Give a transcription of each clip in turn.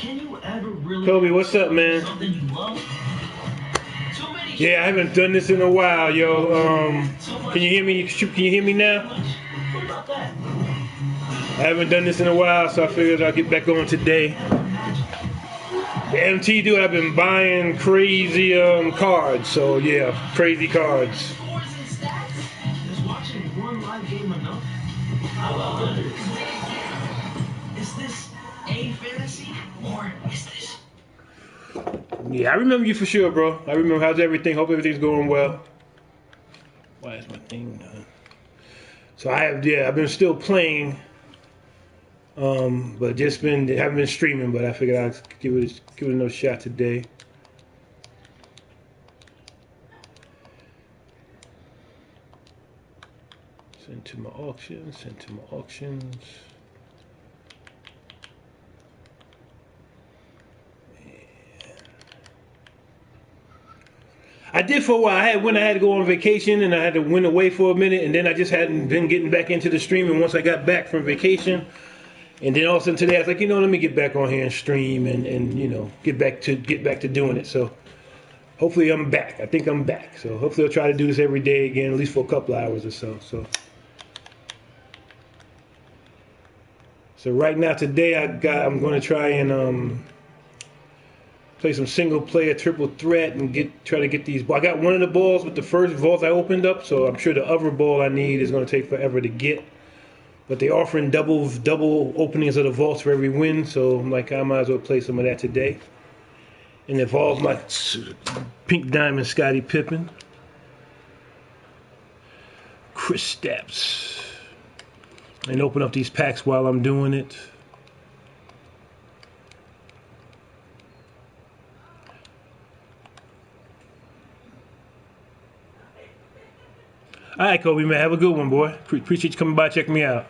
Can you ever really Kobe, what's up, man? something you love? Yeah, I haven't done this in a while, yo. Can you hear me? Can you hear me now? What about that? I haven't done this in a while, so I figured I'll get back on today. The MT dude, I've been buying crazy cards, so yeah, crazy cards. Scores and stats? Is watching one live game enough? How about others? Is this a fantasy or is this? Yeah, I remember you for sure, bro. I remember. How's everything? Hope everything's going well. Why is my thing done? So I've been still playing, but haven't been streaming. But I figured I'd give it another shot today. Send to my auctions. I did for a while. I had to go on vacation and I had to went away for a minute, and then I just hadn't been getting back into the streaming once I got back from vacation. And then all of a sudden today I was like, let me get back on here and stream and get back to doing it. So hopefully I'm back. I think I'm back. So hopefully I'll try to do this every day again, at least for a couple of hours or so. So right now today I'm going to try and play some single player triple threat and try to get these balls. I got one of the balls with the first vault I opened up, so I'm sure the other ball I need is going to take forever to get. But they're offering double openings of the vaults for every win, so I'm like, I might as well play some of that today. And it involves my pink diamond Scottie Pippen. Chris Stapps. And open up these packs while I'm doing it. All right, Kobe, man. Have a good one, boy. Appreciate you coming by, check me out.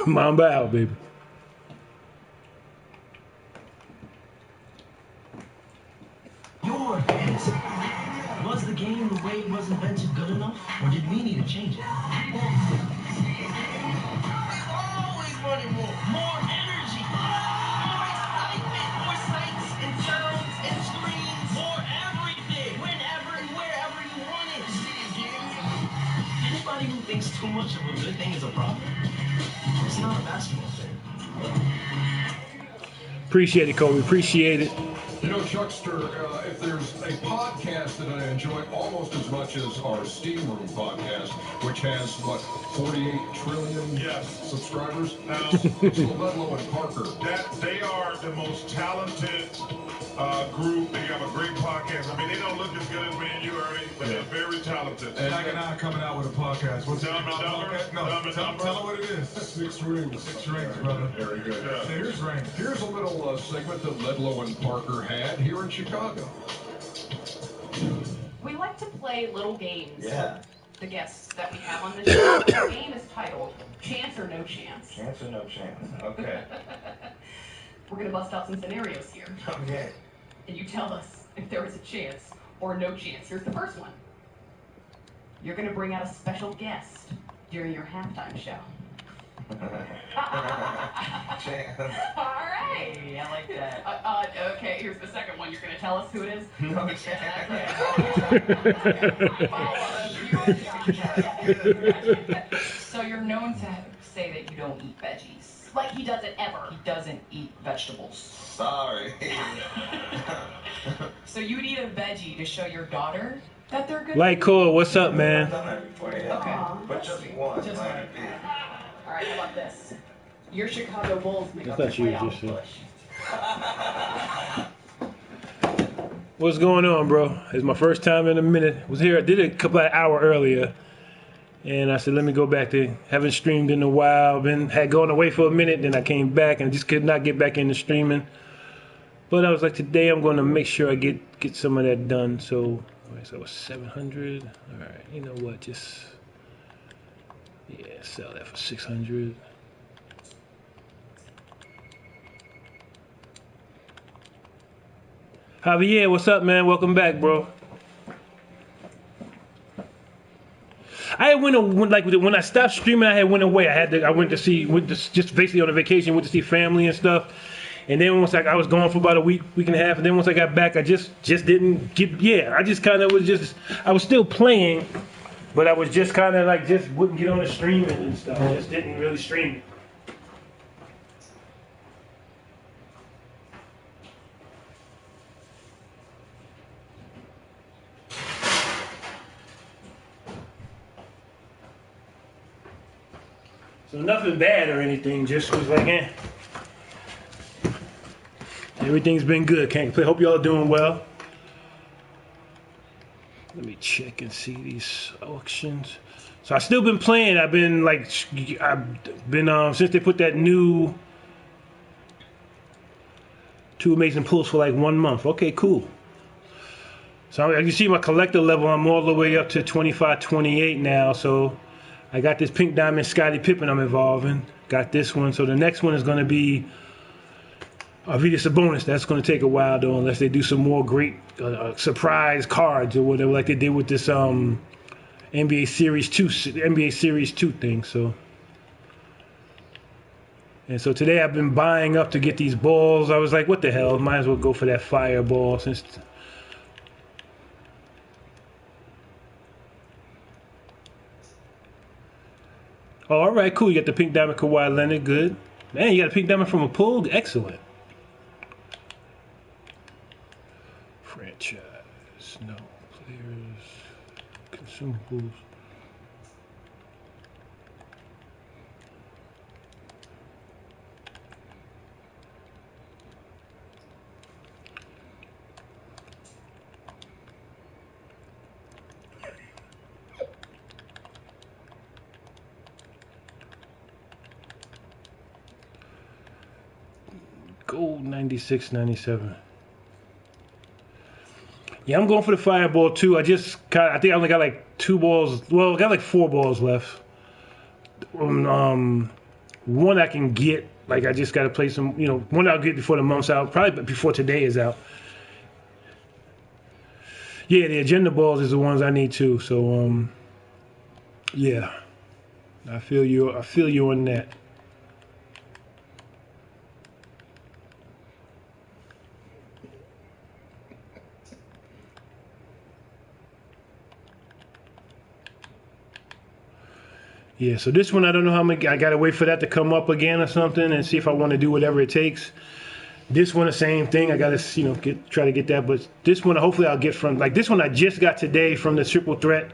Mamba out, baby. Your fantasy. Was the game the way it was invented good enough, or did we need to change it? Always wanting more. More energy. More excitement. More sights and sounds and screens. More everything. Whenever and wherever you want it. Anybody who thinks too much of a good thing is a problem, it's not a basketball thing. Appreciate it, Kobe. Appreciate it. You know, Chuckster, if there's a podcast that I enjoy almost as much as our Steam Room podcast, which has, 48 trillion subscribers? Now, It's Ludlow and Parker. They are the most talented group. They have a great podcast. I mean, they don't look as good as me and you, Ernie, but they're very talented. And Jack and I are coming out with a podcast. What's Tell them tell them what it is. 6 rings. 6 rings, brother. Very good. Yeah. Here's rings. Here's a little segment that Ludlow and Parker had here in Chicago. We like to play little games. Yeah. The guests that we have on the show. The game is titled Chance or No Chance. Chance or no chance? Okay. We're going to bust out some scenarios here. Okay. And you tell us if there is a chance or no chance. Here's the first one. You're going to bring out a special guest during your halftime show. Chance. All right. Hey, I like that. Okay, here's the second one. You're going to tell us who it is? No chance. So you're known to say that you don't eat veggies. Like he doesn't ever. He doesn't eat vegetables. Sorry. So you'd eat a veggie to show your daughter that they're good? Light Core, what's up, man? I've done that before, yeah. Okay. But just one. Just like, one. yeah. All right, how about this? Your Chicago Bulls make up That's your not you, playoff just push. What's going on, bro? It's my first time in a minute. Was here. I did it a couple of hours earlier, and I said, let me go back to haven't streamed in a while. Had gone away for a minute, then I came back and just could not get back into streaming. But I was like, today I'm going to make sure I get some of that done. So it was 700. All right, you know what? Just sell that for 600. Javier, what's up, man? Welcome back, bro. I had when I stopped streaming, I went just basically on a vacation, went to see family and stuff. And then once I was gone for about a week and a half, and then once I got back, I just didn't get. Yeah, I just kind of I was still playing, but I was just kind of like just wouldn't get on the streaming and stuff. I just didn't really stream it. So nothing bad or anything, just was like, eh. Everything's been good, can't complain. Hope y'all are doing well. Let me check and see these auctions. So I've still been playing. I've been since they put that new 2 amazing pulls for like 1 month. Okay, cool. So as you see my collector level, I'm all the way up to 25, 28 now. So I got this pink diamond Scottie Pippen I'm involving. Got this one. So the next one is going to be Arvydas Sabonis. That's going to take a while though, unless they do some more great surprise cards or whatever, like they did with this NBA Series 2 thing. So today I've been buying up to get these balls. I was like, what the hell? Might as well go for that fireball since. Oh, all right, cool. You got the pink diamond Kawhi Leonard. Good. Man, you got a pink diamond from a pull? Excellent. Franchise. No. Players. Consumables. Gold 96, 97. Yeah, I'm going for the fireball too. I think I only got like 2 balls. Well, I got like 4 balls left. One I can get. Like I just got to play some. One I'll get before the month's out. Probably before today is out. Yeah, the agenda balls is the ones I need too. So yeah, I feel you on that. Yeah, so this one I don't know how many. I gotta wait for that to come up again or something, and see if I want to do whatever it takes. This one, the same thing. I gotta try to get that, but this one hopefully I'll get from this one I just got today from the triple threat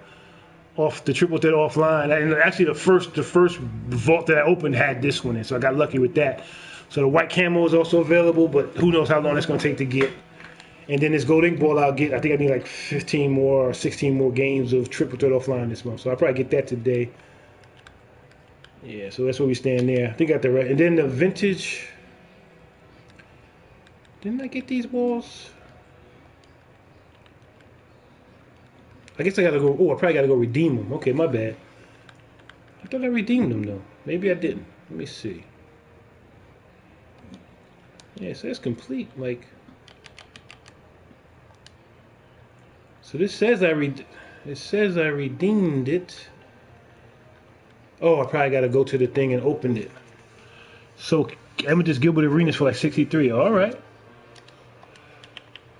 offline. And actually the first vault that I opened had this one in, so I got lucky with that. So the white camo is also available, but who knows how long it's gonna take to get. And then this gold ink ball I'll get. I think I need like 15 more or 16 more games of triple threat offline this month, so I'll probably get that today. Yeah, so that's where we stand there. I think I got the right. And then the vintage. Didn't I get these balls? I guess I gotta go. Oh, I probably gotta go redeem them. Okay, my bad. I thought I redeemed them though. Maybe I didn't. Let me see. Yeah, so it's complete. Like. So this says It says I redeemed it. Oh, I probably got to go to the thing and open it. So, Amethyst Gilbert Arenas for like 63. All right.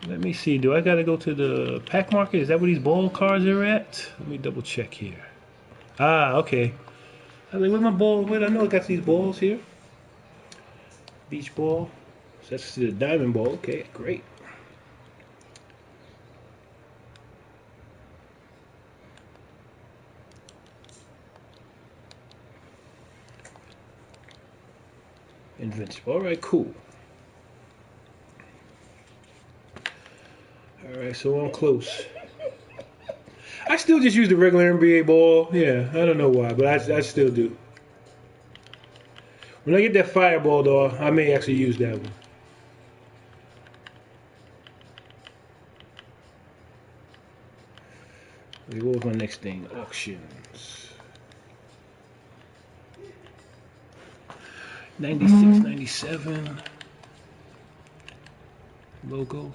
Let me see. Do I got to go to the pack market? Is that where these ball cards are at? Let me double check here. Ah, okay. I was like, where's my ball? Wait, I know I got these balls here. Beach ball. So that's the diamond ball. Okay, great. Invincible. All right, cool. All right, so I'm close. I still just use the regular NBA ball. Yeah, I don't know why, but I still do. When I get that fireball, though, I may actually use that one. What was my next thing? Auctions. 96, 97. Logo.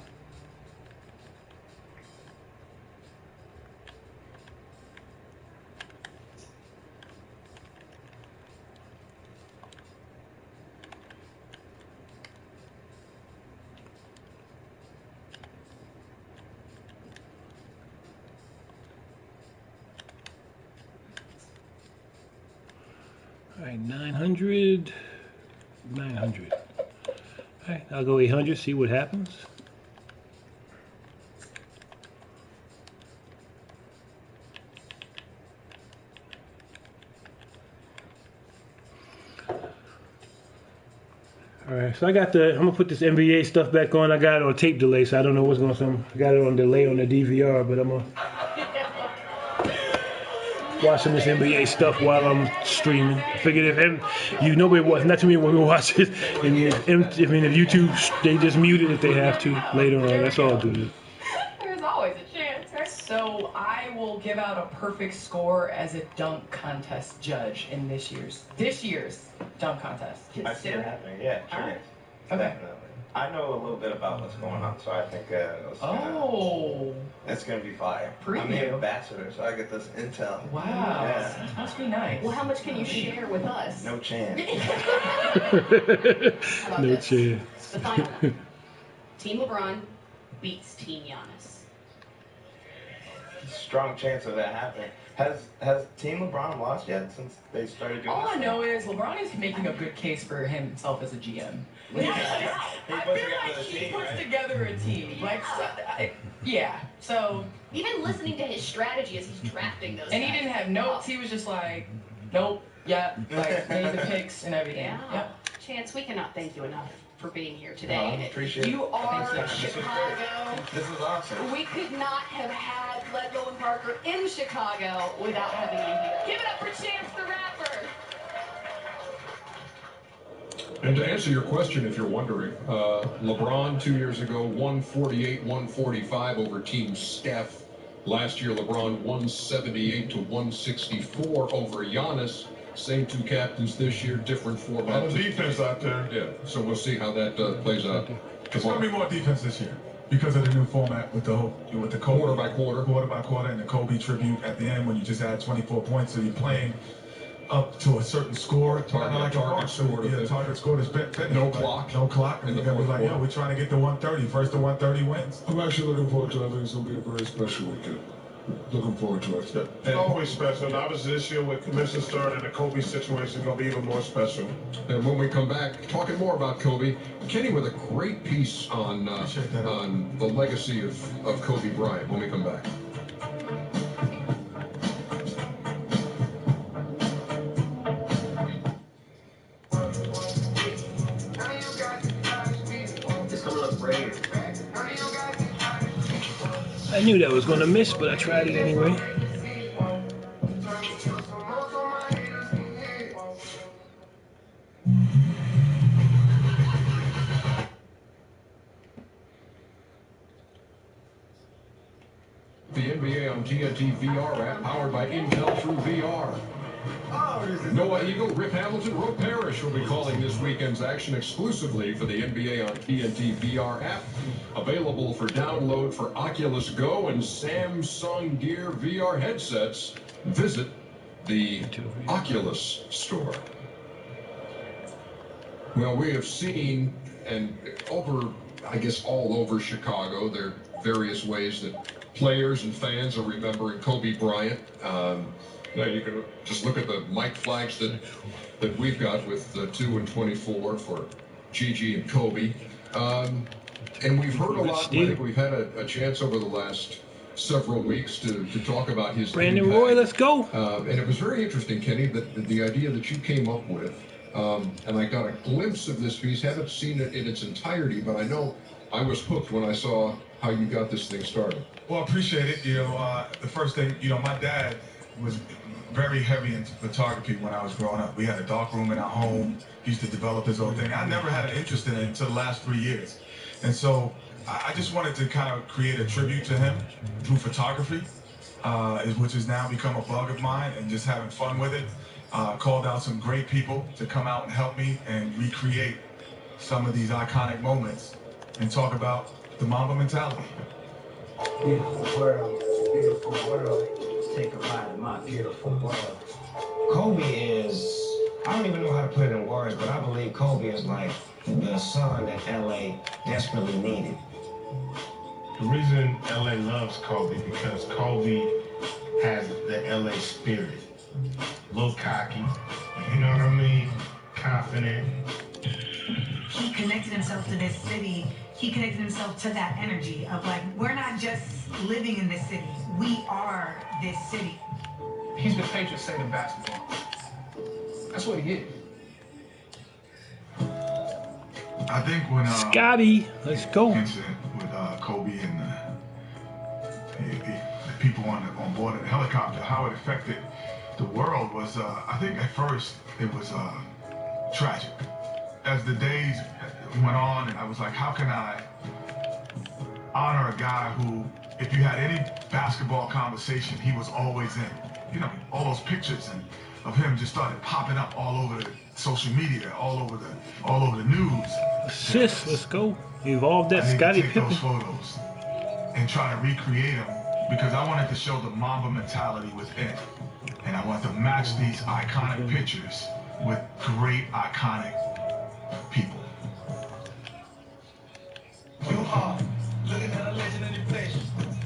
All right, 900. 900. All right, I'll go 800, see what happens. All right, so I'm gonna put this NBA stuff back on. I got it on tape delay, so I don't know what's going on. I got it on delay on the DVR, but I'm gonna watch some of this NBA stuff while I'm streaming. I figured if nobody watch, not too many will watch it, and if YouTube they just mute it if they have to later on. That's all, dude. There's always a chance. So I will give out a perfect score as a dunk contest judge in this year's dunk contest. I see it happening. Yeah, sure. Okay. Definitely. I know a little bit about what's going on, so I think it's gonna be fire. I'm the ambassador, so I get this intel. Wow. Yeah. That must be nice. Well, how much can you share with us? No chance. No chance. The final. Team LeBron beats Team Giannis. Strong chance of that happening. Has Team LeBron lost yet since they started doing All this? I know is LeBron is making a good case for himself as a GM. He I puts feel together like a he team, puts right? together a team. Like, so. Even listening to his strategy as he's drafting those And he guys. didn't have notes. He was just like, nope, yeah, like made the picks and everything. Yeah. Yep. Chance, we cannot thank you enough for being here Oh, today. appreciate You it. are Thanks, man. Chicago. This is awesome. We could not have had Ledlow and Parker in Chicago without having you here. Give it up for Chance the Rapper. And to answer your question, if you're wondering, LeBron 2 years ago, 148-145 over Team Steph. Last year, LeBron 178-164 over Giannis. Same two captains this year, different A lot format. of defense out there. Yeah, so we'll see how that plays out. It's going to be more defense this year because of the new format with the Kobe, Quarter by quarter, and the Kobe tribute at the end when you just add 24 points, so you're playing up to a certain score, Target score. Yeah, target score is finished. No clock. No clock. And In you the got to be fourth like, quarter. we're trying to get to 130. First to 130 wins. I'm actually looking forward to it. I think it's going to be a very special weekend. Looking forward to it. It's always special. And obviously this year with commission starting, the Kobe situation is going to be even more special. And when we come back, talking more about Kobe, Kenny with a great piece on the legacy of Kobe Bryant when we come back. It's gonna look great. I knew that was gonna miss, but I tried it anyway. The NBA on TNT VR app, powered by Intel through VR. Noah Eagle, Rip Hamilton, Roe Parrish will be calling this weekend's action exclusively for the NBA on TNT VR app. Available for download for Oculus Go and Samsung Gear VR headsets. Visit the Oculus store. Well, we have seen, and all over Chicago, there are various ways that players and fans are remembering Kobe Bryant. You can just look at the mic flags that we've got with 2 and 24 for Gigi and Kobe. And we've heard a lot. I think we've had a chance over the last several weeks to talk about his Brandon impact. Roy, let's go. And it was very interesting, Kenny, that the idea that you came up with. And I got a glimpse of this piece. Haven't seen it in its entirety, but I know I was hooked when I saw how you got this thing started. Well, I appreciate it. The first thing, my dad was very heavy into photography when I was growing up. We had a dark room in our home. He used to develop his own thing. I never had an interest in it until the last 3 years. And so I just wanted to kind of create a tribute to him through photography, which has now become a bug of mine, and just having fun with it. Called out some great people to come out and help me and recreate some of these iconic moments and talk about the Mamba mentality. Beautiful world, take a ride in my beautiful world. Kobe is, I don't even know how to put it in words, but I believe Kobe is like the sun that LA desperately needed. The reason LA loves Kobe because Kobe has the LA spirit. A little cocky, you know what I happening. He connected himself to this city. He connected himself to that energy of like, we're not just living in this city. We are this city. He's the patron saint of basketball. That's what he is. I think when Scotty, let's go. Incident with Kobe and the people on board of the helicopter, how it affected the world was, I think at first it was tragic. As the days went on, and I was like, how can I honor a guy who, if you had any basketball conversation, he was always in. You know, all those pictures of him just started popping up all over the social media, all over the news. Assist, let's go. Evolve that Scottie Pippen. Those photos and try to recreate them because I wanted to show the Mamba mentality within, and I wanted to match these iconic pictures with great iconic people.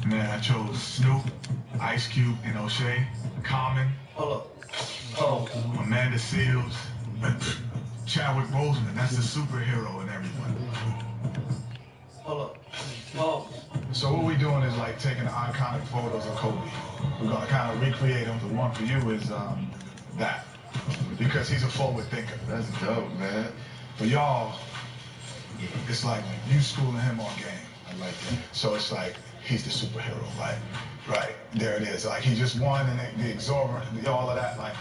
Man, I chose Snoop, Ice Cube, and O'Shea, Common, Amanda Seals, Chadwick Boseman. That's the superhero in everyone. So what we're doing is like taking the iconic photos of Kobe. We're gonna kind of recreate them. The one for you is that, because he's a forward thinker. That's dope, man. For y'all, it's like you schooling him on game. I like that. So it's like he's the superhero, like, right, there it is. Like he just won and the exorbitant, all of that, like,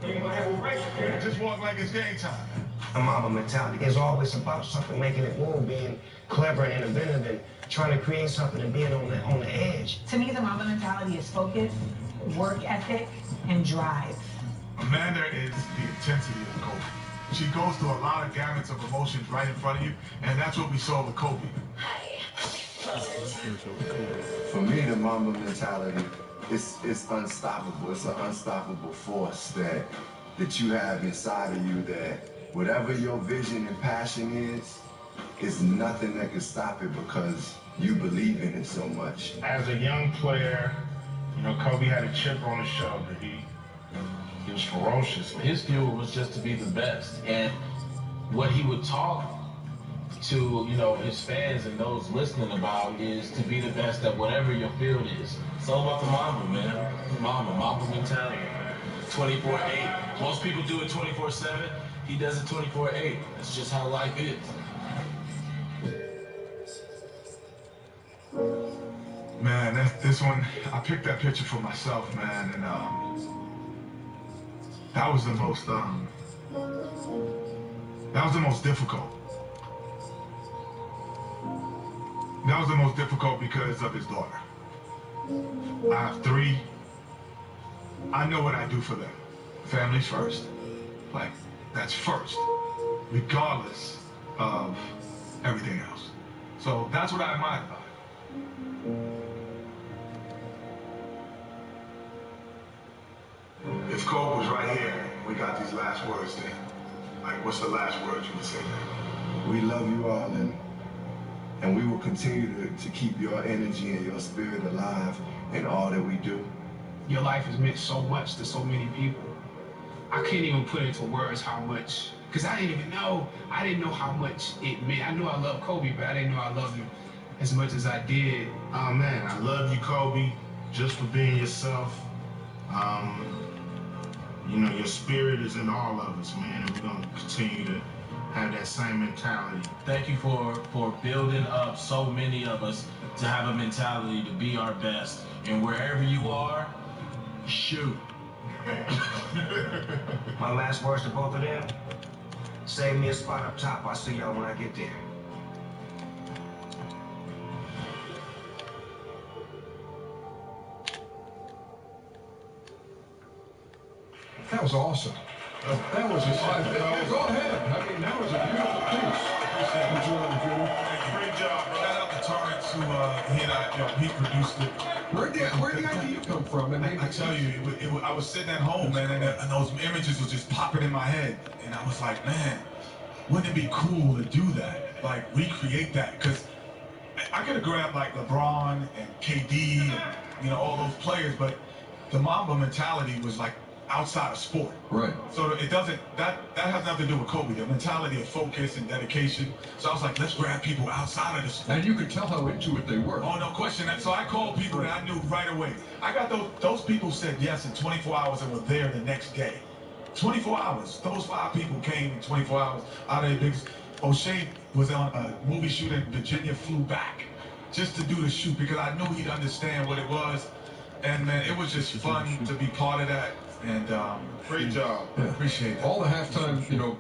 it just walk like it's game time. The Mamba mentality is always about something, making it move, being clever and innovative and trying to create something and being on the edge. To me, the Mamba mentality is focus, work ethic, and drive. Amanda is the intensity of Kobe. She goes through a lot of gamuts of emotions right in front of you, and that's what we saw with Kobe. For me, the Mamba mentality, it's unstoppable. It's an unstoppable force that you have inside of you, that whatever your vision and passion is nothing that can stop it because you believe in it so much. As a young player, you know, Kobe had a chip on his shoulder. He was ferocious. His fuel was just to be the best. And what he would talk to, you know, his fans and those listening about is to be the best at whatever your field is. It's all about the Mamba, man. Mamba mentality. 24/8. Most people do it 24/7. He does it 24/8. That's just how life is. Man, this one, I picked that picture for myself, man, and that was the most difficult. That was the most difficult because of his daughter. I have 3. I know what I do for them. Families first. Like, that's first, regardless of everything else. So that's what I admire about it. If Kobe was right here, we got these last words then. Like, what's the last words you would say then? We love you all, and we will continue to keep your energy and your spirit alive in all that we do. Your life has meant so much to so many people. I can't even put into words how much, because I didn't know how much it meant. I knew I loved Kobe, but I didn't know I loved him as much as I did. Oh man, I love you, Kobe, just for being yourself. You know, your spirit is in all of us, man, and we're gonna continue to have that same mentality. Thank you for building up so many of us to have a mentality to be our best. And wherever you are, shoot. My last words to both of them, save me a spot up top. I'll see y'all when I get there. That was awesome. That was just, go ahead. I mean, that was a beautiful piece. Great job, bro. Shout out to Torrance who he produced it. Where'd the idea come from? And I tell you, I was sitting at home, man, and those images were just popping in my head, and I was like, man, wouldn't it be cool to do that? Like, recreate that? Because I could have grabbed like LeBron and KD and, you know, all those players, but the Mamba mentality was like outside of sport. Right. So it doesn't, that has nothing to do with Kobe, the mentality of focus and dedication. So I was like, let's grab people outside of the sport. And you could tell how into it they were. Oh, no question. So I called people that I knew right away. I got those people said yes in 24 hours and were there the next day. 24 hours. Those 5 people came in 24 hours out of their biggest. O'Shea was on a movie shoot in Virginia, flew back just to do the shoot because I knew he'd understand what it was. And man, it was just fun to be part of that. And great job. Yeah. Appreciate that. All the halftime, you know,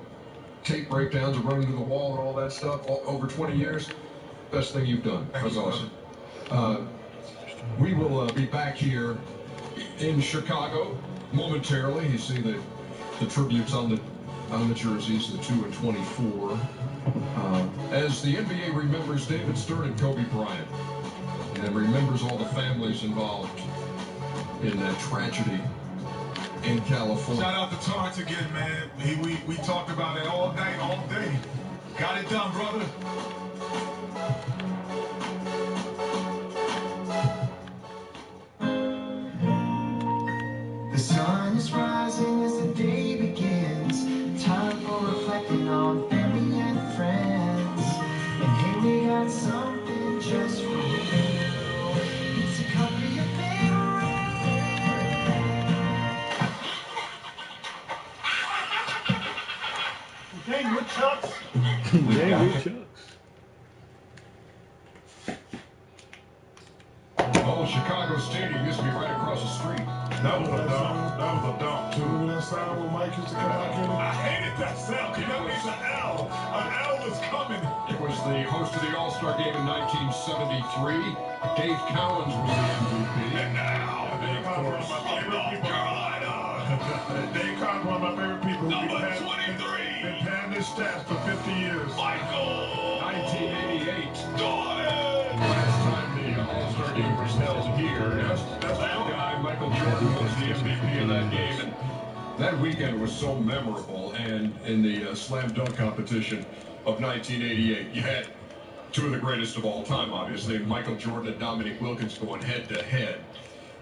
tape breakdowns and running to the wall and all that stuff, over 20 years, best thing you've done. That was awesome. We will be back here in Chicago momentarily. You see the tributes on the jerseys, the 2 and 24. As the NBA remembers David Stern and Kobe Bryant, and remembers all the families involved in that tragedy in California. Shout out to Torrance again, man. We talked about it all night, all day. Got it done, brother. The sun is rising as the day begins. Time for reflecting on family and friends. And hey, we got something just for you. It's a cup of your favorite. Dang, with Chucks. Dang, with Chucks. Oh, Chicago Stadium used to be right across the street. That was a dump. That was a dump, too. Remember that sound when Mike used to come back in? I hated that sound. You know, it's an L. An L was coming. It was the host of the All-Star Game in 1973. Dave Cowens was the MVP. And now, Dave Cowens, one of my favorite people. Carolina. Dave Cowens, one of my favorite people. Number 23. Been panning his stats for 50 years. Michael. 1988. Jordan. Last time the All-Star Game was held here. That's that guy, Michael Jordan, was the MVP of that game. And that weekend was so memorable. And in the slam dunk competition of 1988, you had 2 of the greatest of all time, obviously, Michael Jordan and Dominique Wilkins going head-to-head.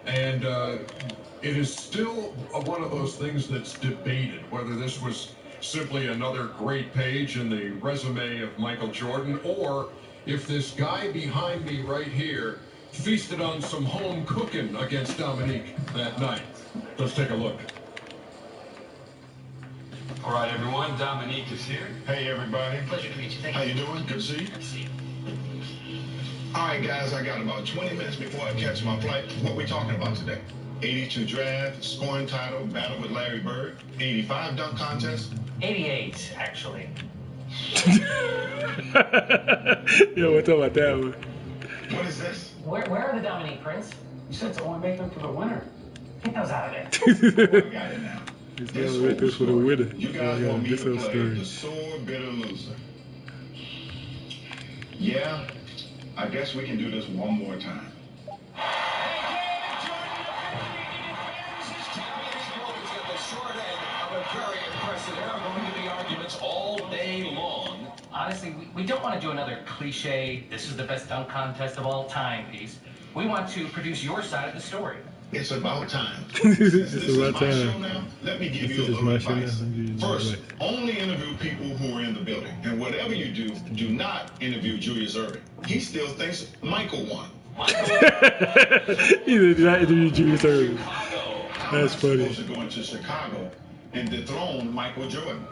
And it is still one of those things that's debated, whether this was simply another great page in the resume of Michael Jordan, or if this guy behind me right here feasted on some home cooking against Dominique that night. Let's take a look. All right, everyone, Dominique is here. Hey, everybody. Pleasure to meet you. Thank How you. you doing? Good to see you. Good to see you. All right, guys, I got about 20 minutes before I catch my flight. What we talking about today? 82 draft, scoring title, battle with Larry Bird, 85 dunk contest. 88, actually. Yo, we'll talk about that one. What is this? Where are the Dominique prints? You said to only make them for the winner. Get those out of there. We got it now. He's gonna make this for the winner. You guys want me This to whole play story. the sore, bitter loser. Yeah, I guess we can do this one more time. All day long. Honestly, we don't want to do another cliche, this is the best dunk contest of all time piece. We want to produce your side of the story. It's about time. This This is is about my show time. now. Let me give This you a is little my show now. advice. I'm giving you First, advice. only interview people who are in the building. And whatever you do, do not interview Julius Erving. He still thinks Michael won. He did not interview Julius Erving. How That's am I funny. supposed to go into Chicago and dethrone Michael Jordan?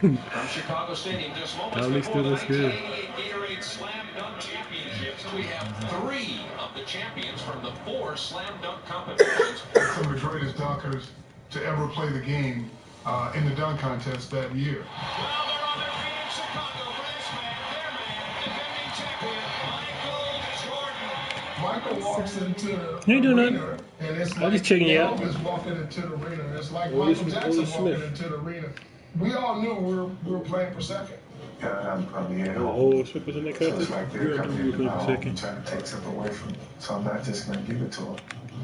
From Chicago Stadium, just moments Dominique before still the looks good. 1988 Gatorade Slam Dunk Championships, we have 3 of the champions from the 4 Slam Dunk competitions. Some of the greatest dunkers to ever play the game in the dunk contest that year. Well, they're on their feet in Chicago for this man, their man, defending champion, Michael Jordan. Michael walks into the You ain't doing arena, nothing. and it's I'm like just checking you out. Elvis walking into the arena. It's like Will Michael Smith- Jackson Will Smith. walking into the arena. We all knew we were playing for second. Yeah, I'm here. Oh, Smith was in that So contest? it's like You they're gotta coming do in it now, for a second. trying to take something away from me. So I'm not just going to give it to him.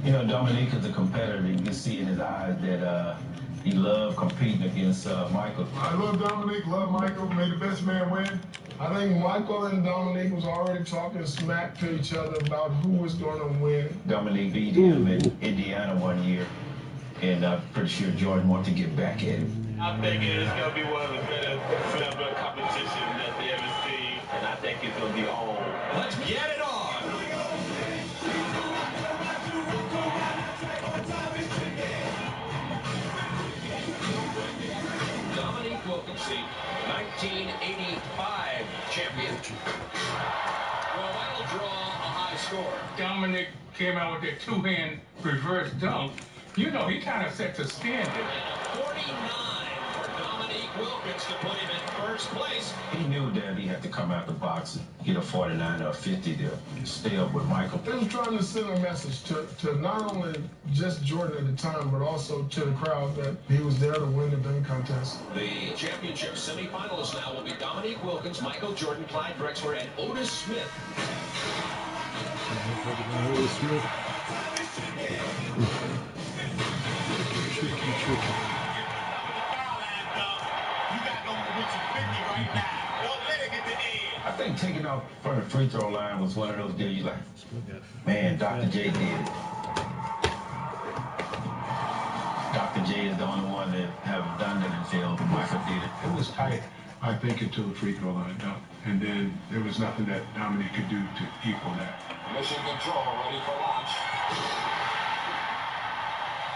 You know, Dominique is a competitor. You can see in his eyes that he loved competing against Michael. I love Dominique, love Michael, may the best man win. I think Michael and Dominique was already talking smack to each other about who was going to win. Dominique beat him in Indiana one year. and I'm pretty sure Jordan wants to get back at him. I'm thinking it's going to be one of the better slam dunk competitions that they ever seen, and I think it's going to be on. Let's get it on! Dominique Wilkinson, 1985 champion. Well, that'll draw a high score. Dominic came out with that two-hand reverse dunk. You know, he kind of set the standard. 49 for Dominique Wilkins to put him in first place. He knew that he had to come out the box and get a 49 or 50 to stay up with Michael. They was trying to send a message to not only just Jordan at the time, but also to the crowd that he was there to win the dunk contest. The championship semifinalists now will be Dominique Wilkins, Michael Jordan, Clyde Drexler, and Otis Smith. Otis Smith. Tricky. I think taking off from the free throw line was one of those deals you like, man, Dr. J did it. Dr. J is the only one that have done it and failed, but Michael did it. It was tight, I think, until the free throw line dunk. And then there was nothing that Dominique could do to equal that. Mission control ready for launch.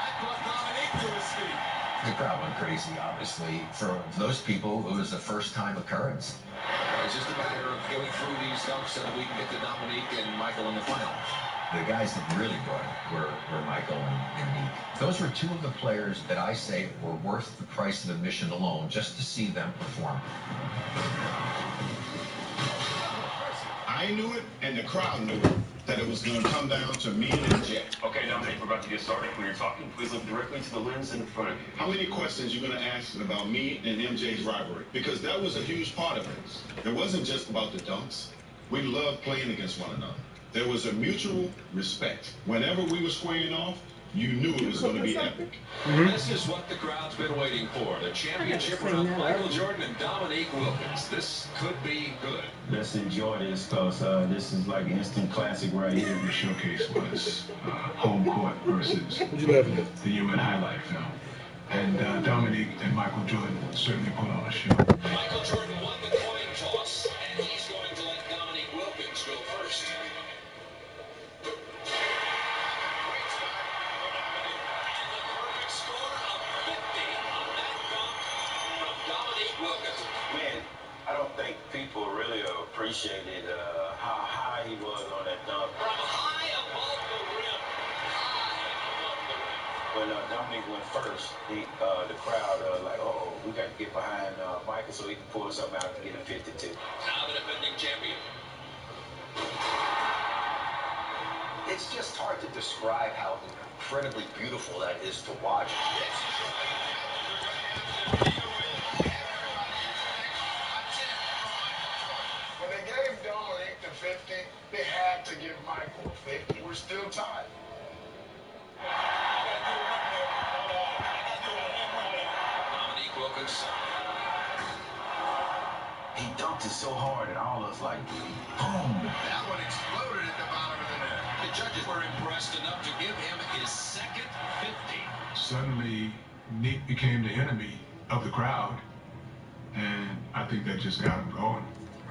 That brought Dominique to his feet. The crowd went crazy, obviously. For those people, it was a first-time occurrence. It's just a matter of going through these dunks so that we can get to Dominique and Michael in the final. The guys that really brought it were Michael and me. Those were two of the players that I say were worth the price of admission alone just to see them perform. I knew it, and the crowd knew it, that it was going to come down to me and MJ. Okay, Dominique, we're about to get started. When you're talking, please look directly to the lens in front of you. How many questions you going to ask about me and MJ's rivalry? Because that was a huge part of it. It wasn't just about the dunks. We loved playing against one another. There was a mutual respect. Whenever we were squaring off, you knew it was going to be epic. This is what the crowd's been waiting for. The championship round, Michael Jordan and Dominique Wilkins. This could be good. Let's enjoy this, because this is like an instant classic right here. The showcase was home court versus the human highlight film. And Dominique and Michael Jordan certainly put on a show. Michael Jordan won the coin toss, and he's going to let Dominique Wilkins go first. Man, I don't think people really appreciated how high he was on that dunk. From high above the rim. When Dominique went first, the crowd like, uh-oh, we got to get behind Michael so he can pull something out and get a 52. Now the defending champion. It's just hard to describe how incredibly beautiful that is to watch. When they gave Dominique the 50, they had to give Michael a 50. We're still tied. Dominique Wilkins. He dunked it so hard and all of us like, boom. That one exploded at the bottom of the net. The judges were impressed enough to give him his second 50. Suddenly, Nick became the enemy of the crowd. And I think that just got him going.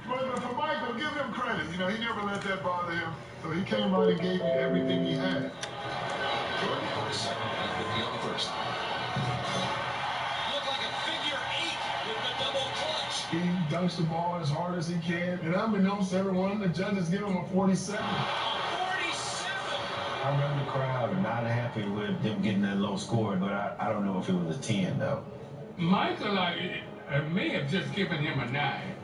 But for Michael, give him credit. You know, he never let that bother him. So he came out and gave you everything he had. Jordan for the second, 50 on the first. Looked like a figure 8 with the double clutch. He dunks the ball as hard as he can. And unbeknownst to everyone, the judges give him a 47. I remember the crowd not happy with them getting that low score, but I don't know if it was a 10, though. Michael, I may have just given him a 9.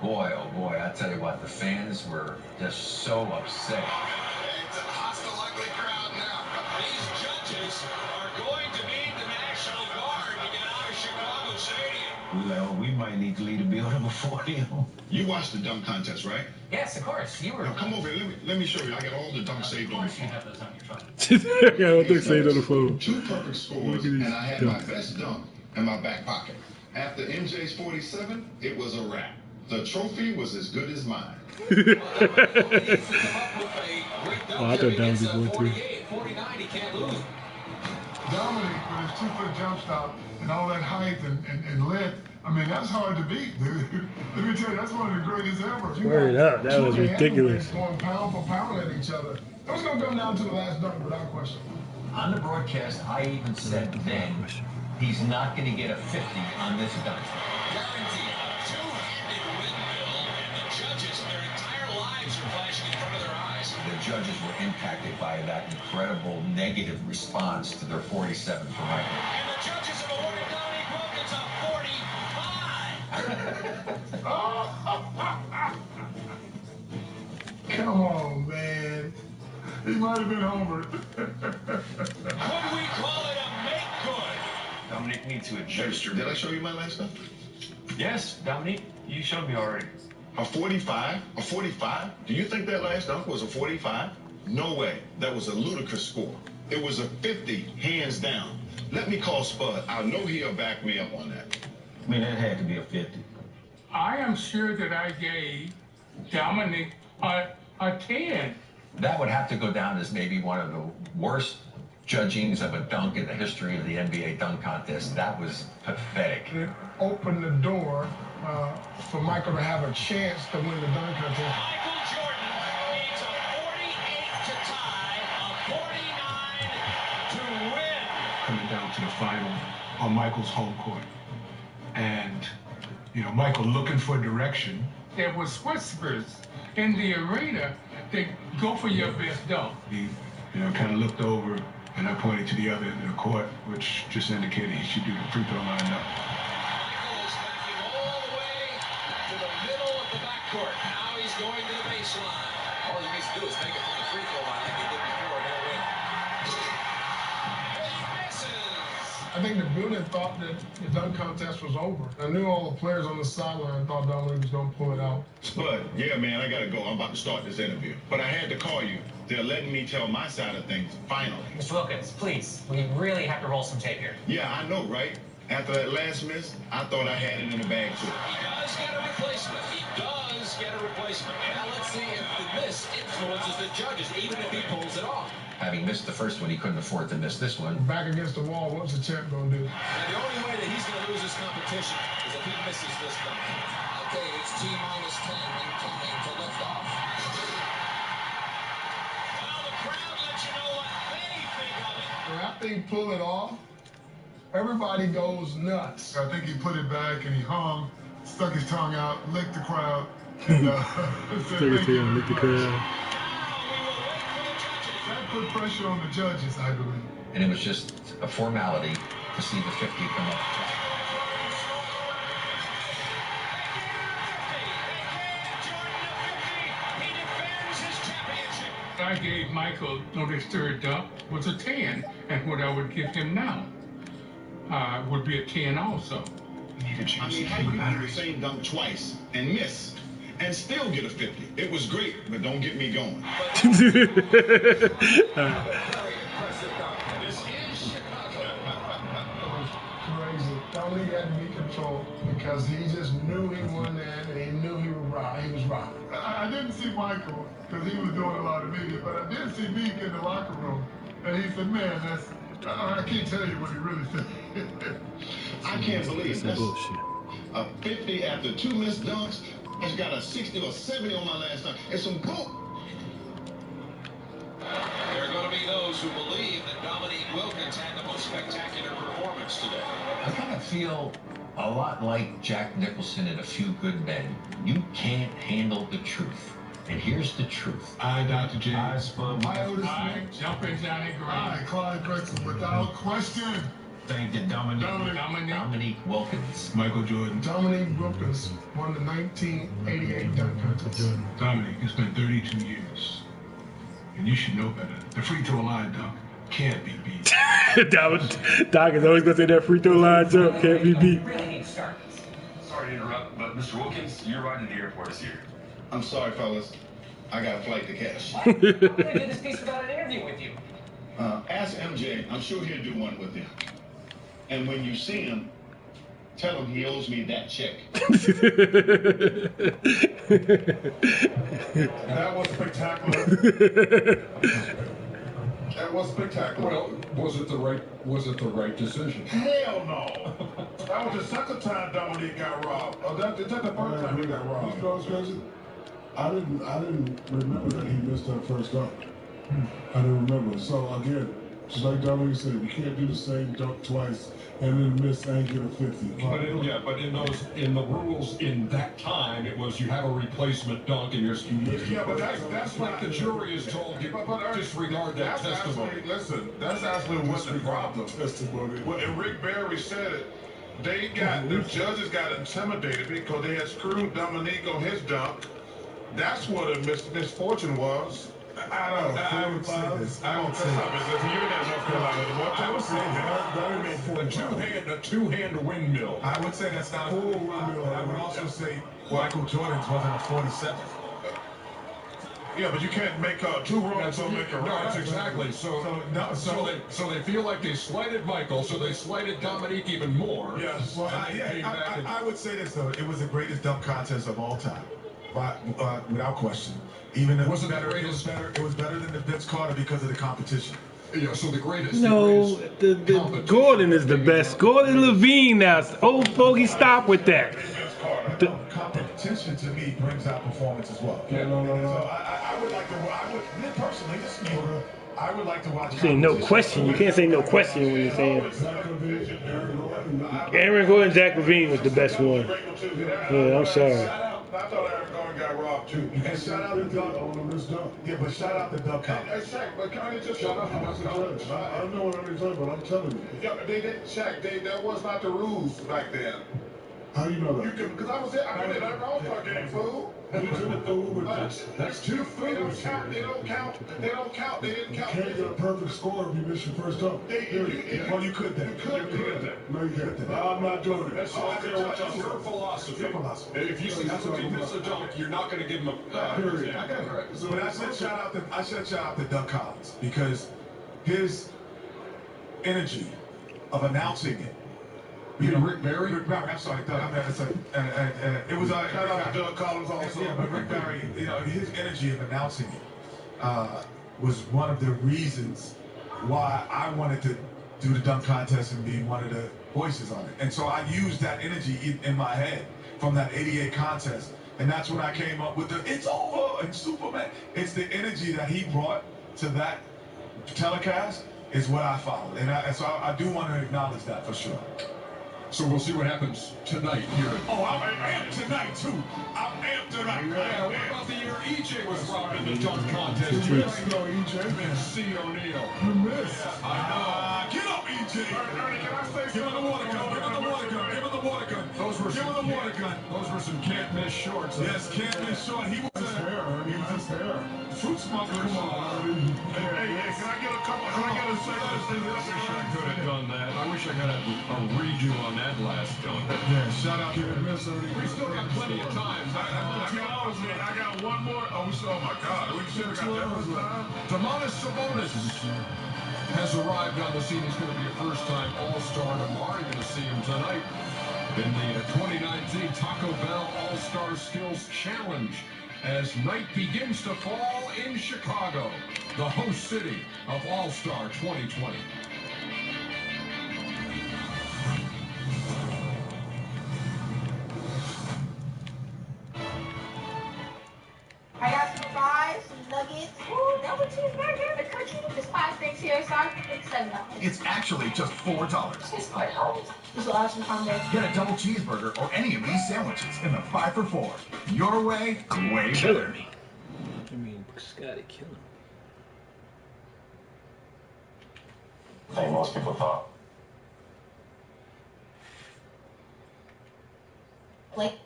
Boy, oh boy, I tell you what, the fans were just so upset. It's a hostile, ugly crowd now. These judges are going to need the National Guard to get out of Chicago Stadium. We like, oh, we might need to leave the building before them. You watched the dunk contest, right? Yes, of course. You were. Now come over here. Let me show you. I got all the dunks saved on the phone. Yeah, I think saved on the phone. 2 perfect scores, and I had my best dunk in my back pocket. After MJ's 47, it was a wrap. The trophy was as good as mine. Oh, I thought that was a good too. 49, he can't lose. Dominic with his 2-foot jump stop and all that height and length. I mean, that's hard to beat, dude. Let me tell you, that's one of the greatest ever. Word up, that was ridiculous. Going pound for pound at each other. It was going to come down to the last dunk without question. On the broadcast, I even said then, he's not going to get a 50 on this dunk. Guaranteed. Two-handed windmill, and the judges, their entire lives are flashing in front of their eyes. The judges were impacted by that incredible negative response to their 47 for Michael. And the judges have awarded Dominic Wilkins a 45. Come on, man. He might have been homered. Could we call it a make good? Dominic needs to adjust your... Did I show you my last stuff? Yes, Dominic, you showed me already. A 45? A 45? Do you think that last dunk was a 45? No way. That was a ludicrous score. It was a 50, hands down. Let me call Spud. I know he'll back me up on that. I mean, that had to be a 50. I am sure that I gave Dominic a 10. That would have to go down as maybe one of the worst judgings of a dunk in the history of the NBA dunk contest. That was pathetic. It opened the door for Michael to have a chance to win the dunk contest. Michael Jordan needs a 48 to tie, a 49 to win. Coming down to the final on Michael's home court. And, you know, Michael looking for direction. There was whispers in the arena that go for your best dunk. He, you know, kind of looked over and I pointed to the other end of the court, which just indicated he should do the free throw line up. Michael's backing all the way to the middle of the backcourt. Now he's going to the baseline. All he needs to do is make it from the free throw line like he did before, and he'll win. He misses. I think the building thought that the dunk contest was over. I knew all the players on the sideline thought Dominic was going to pull it out. Spud, yeah, man, I got to go. I'm about to start this interview. But I had to call you. They're letting me tell my side of things, finally. Mr. Wilkins, please, we really have to roll some tape here. Yeah, I know, right? After that last miss, I thought I had it in the bag, too. He does get a replacement. He does get a replacement. Now let's see if the miss influences the judges, even if he pulls it off. Having missed the first one, he couldn't afford to miss this one. Back against the wall, what's the champ going to do? And the only way that he's going to lose this competition is if he misses this dunk. Okay, it's T-10 and counting to lift off. Well, the crowd lets you know what they think of it. And after he pulled it off, everybody goes nuts. I think he put it back and he hung, stuck his tongue out, licked the crowd. And, Stuck his tongue out, licked the crowd. That put pressure on the judges, I believe. And it was just a formality to see the 50 come up. I gave Michael on his third dunk was a 10, and what I would give him now would be a 10 also. I mean, how you do the same dunk twice and miss and still get a 50? It was great, but don't get me going. This is Chicago. Crazy. Dominic had to be controlled because he just knew he won that and he knew he was right. I didn't see Michael because he was doing a lot of media, but I did see Meek in the locker room, and he said, "Man, that's I can't tell you what he really said." I can't believe that's a 50 after 2 missed dunks. He's got a 60 or 70 on my last dunk. It's some goat. There are going to be those who believe that Dominic Wilkins had the most spectacular performance today. I kind of feel a lot like Jack Nicholson in A Few Good Men. You can't handle the truth. And here's the truth. I, Dr. J. I spun my Otis Smith. Jumping Johnny Green. Hi, Clyde Drexler, without question. Thank you, Dominic Wilkins. Michael Jordan. Dominic Wilkins won the 1988 dunk contest. Dominic, it's been 32 years. And you should know better. The free throw line dunk can't be beat. Doc is always going to say that free throw line jump can't be beat. Really need to start this. Sorry to interrupt, but Mr. Wilkins, you're riding to the airport this year. I'm sorry, fellas. I got a flight to catch. What? I'm going to do this piece without an interview with you. Ask MJ. I'm sure he'll do one with you. And when you see him, tell him he owes me that check. That was spectacular. That was spectacular. Well, was it the right decision? Hell no. That was the second time Dominique got robbed. Oh, is that the first time he got robbed? You know what's crazy? I didn't remember that he missed that first dunk. I didn't remember. So again, just like Dominique said, you can't do the same dunk twice and then miss and get a 50. But in the rules in that time, it was you have a replacement dunk and you're. Yeah, but that's like the jury is told you disregard that testimony. Actually, listen, that's actually what the problem. Testimony. Well, and Rick Barry said it. The judges got intimidated because they had screwed Dominique on his dunk. That's what a misfortune was. I would say this. I would say a two-hand windmill. I would say that's not a full windmill. I would also say Michael Jordan's wasn't a 47. Yeah, but you can't make two wrongs don't make a right. No, that's exactly. So they feel like they slighted Michael, so they slighted Dominique even more. Yes. Well, I would say this though. It was the greatest dunk contest of all time. Without question. Even if it was better than the Vince Carter because of the competition. Yeah, so the greatest. No, the Gordon is the best. Gordon Levine now. Old fogey, stop with that. Competition to me brings out performance as well. Yeah. So I would like to. Personally, this is me. I would like to watch. You say no question. You can't say no question when you're saying. Aaron Gordon, Zach LaVine was the best one. Yeah, I'm sorry. I thought Aaron Gordon got robbed too. And shout out to Doug. Yeah, but shout out to Doug. Hey, Shaq, but can I just shut up? I know what I'm talking about. I'm telling you. Yeah, Shaq, that was not the rules back then. How you know that? Because I was there. I did that All-Star game, fool. That's 2 They don't count. They don't count. They didn't count. You can't get a perfect score if you miss your first dunk. Well, you could then. No, you can't. I'm not doing it. That's your philosophy. If you miss a dunk, you're not going to give him a period. But I said shout out to Doug Collins because his energy of announcing it. You know, Rick Barry? Rick Barry, I'm sorry, Doug. It was shout out to Doug Collins also. Yeah, but Rick Barry, his energy of announcing it was one of the reasons why I wanted to do the dunk contest and be one of the voices on it. And so I used that energy in my head from that '88 contest. And that's when I came up with the "It's over" and Superman. It's the energy that he brought to that telecast is what I followed. And so I do want to acknowledge that for sure. So we'll see what happens tonight here. Oh, I'm amped tonight, too. I'm amped tonight. Yeah, what about the year EJ was robbed in the dunk contest? You missed, EJ. C. O'Neal. You missed. I know. Get up, EJ. Ernie, can I say Give him the water gun. Give him the water gun. Give him the water gun. Give him the water gun. Those were some can't-miss shorts. Yes, can't-miss short. He was hair, Ernie. His hair. Fruit smuggler. Come on, Ernie. Hey, can I get a couple? Can I get a second? I wish I could have done that. I wish I got a redo on that last dunk. Yeah, shout out to him. We still got plenty of time. I got one more. Oh my God. We should have got that much time. Domantas Sabonis has arrived on the scene. He's going to be a first-time All-Star tomorrow. You're going to see him tonight in the 2019 Taco Bell All-Star Skills Challenge as night begins to fall in Chicago, the host city of All-Star 2020. I got some fries, some nuggets. Ooh, double cheeseburger, the cookie. This 5 steaks here, so it's $7. It's actually just $4. It's quite hard. This is awesome combo. Get a double cheeseburger or any of these sandwiches in the 5 for $4. Your way, way Killing me. I mean, Scottie killing me. I think most people thought. Like.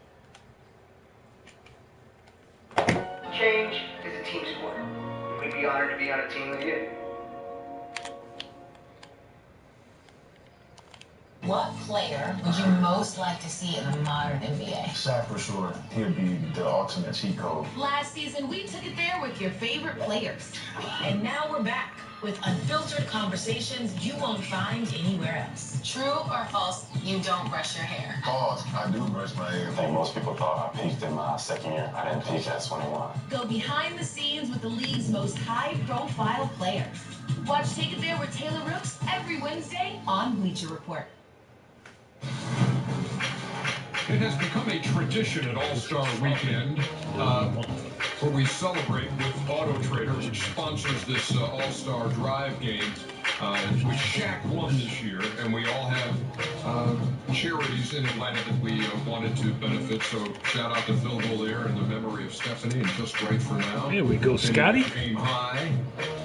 Change is a team sport. We'd be honored to be on a team with you. What player would you most like to see in the modern NBA? Shaq for sure. He'd be the ultimate cheat code. Last season, we took it there with your favorite players. And now we're back with unfiltered conversations you won't find anywhere else. True or false, you don't brush your hair? False. I do brush my hair. I think most people thought I peaked in my second year. I didn't peak at 21. Go behind the scenes with the league's most high-profile players. Watch Take It There with Taylor Rooks every Wednesday on Bleacher Report. It has become a tradition at All-Star Weekend where we celebrate with Auto Trader, which sponsors this All-Star Drive game, which Shaq won this year, and we all have charities in Atlanta that we wanted to benefit. So shout out to Phil Bolaire in the memory of Stephanie and Just Right for Now. There we go, Scotty. Aim High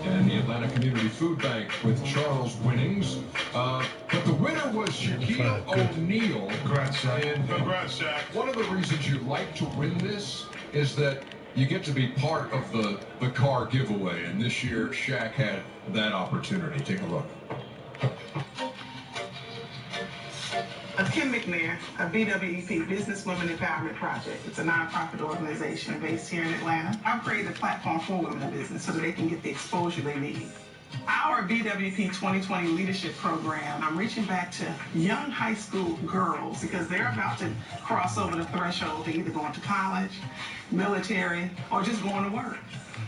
and the Atlanta Community Food Bank with Charles Winnings. But the winner was Shaquille O'Neal. Congrats, Shaq. Congrats, Shaq. One of the reasons you like to win this is that you get to be part of the car giveaway, and this year Shaq had that opportunity. Take a look. I'm Kim McNair of BWEP, Businesswomen Empowerment Project. It's a nonprofit organization based here in Atlanta. I've created a platform for women in business so that they can get the exposure they need. Our BWP 2020 leadership program, I'm reaching back to young high school girls because they're about to cross over the threshold to either going to college, military, or just going to work.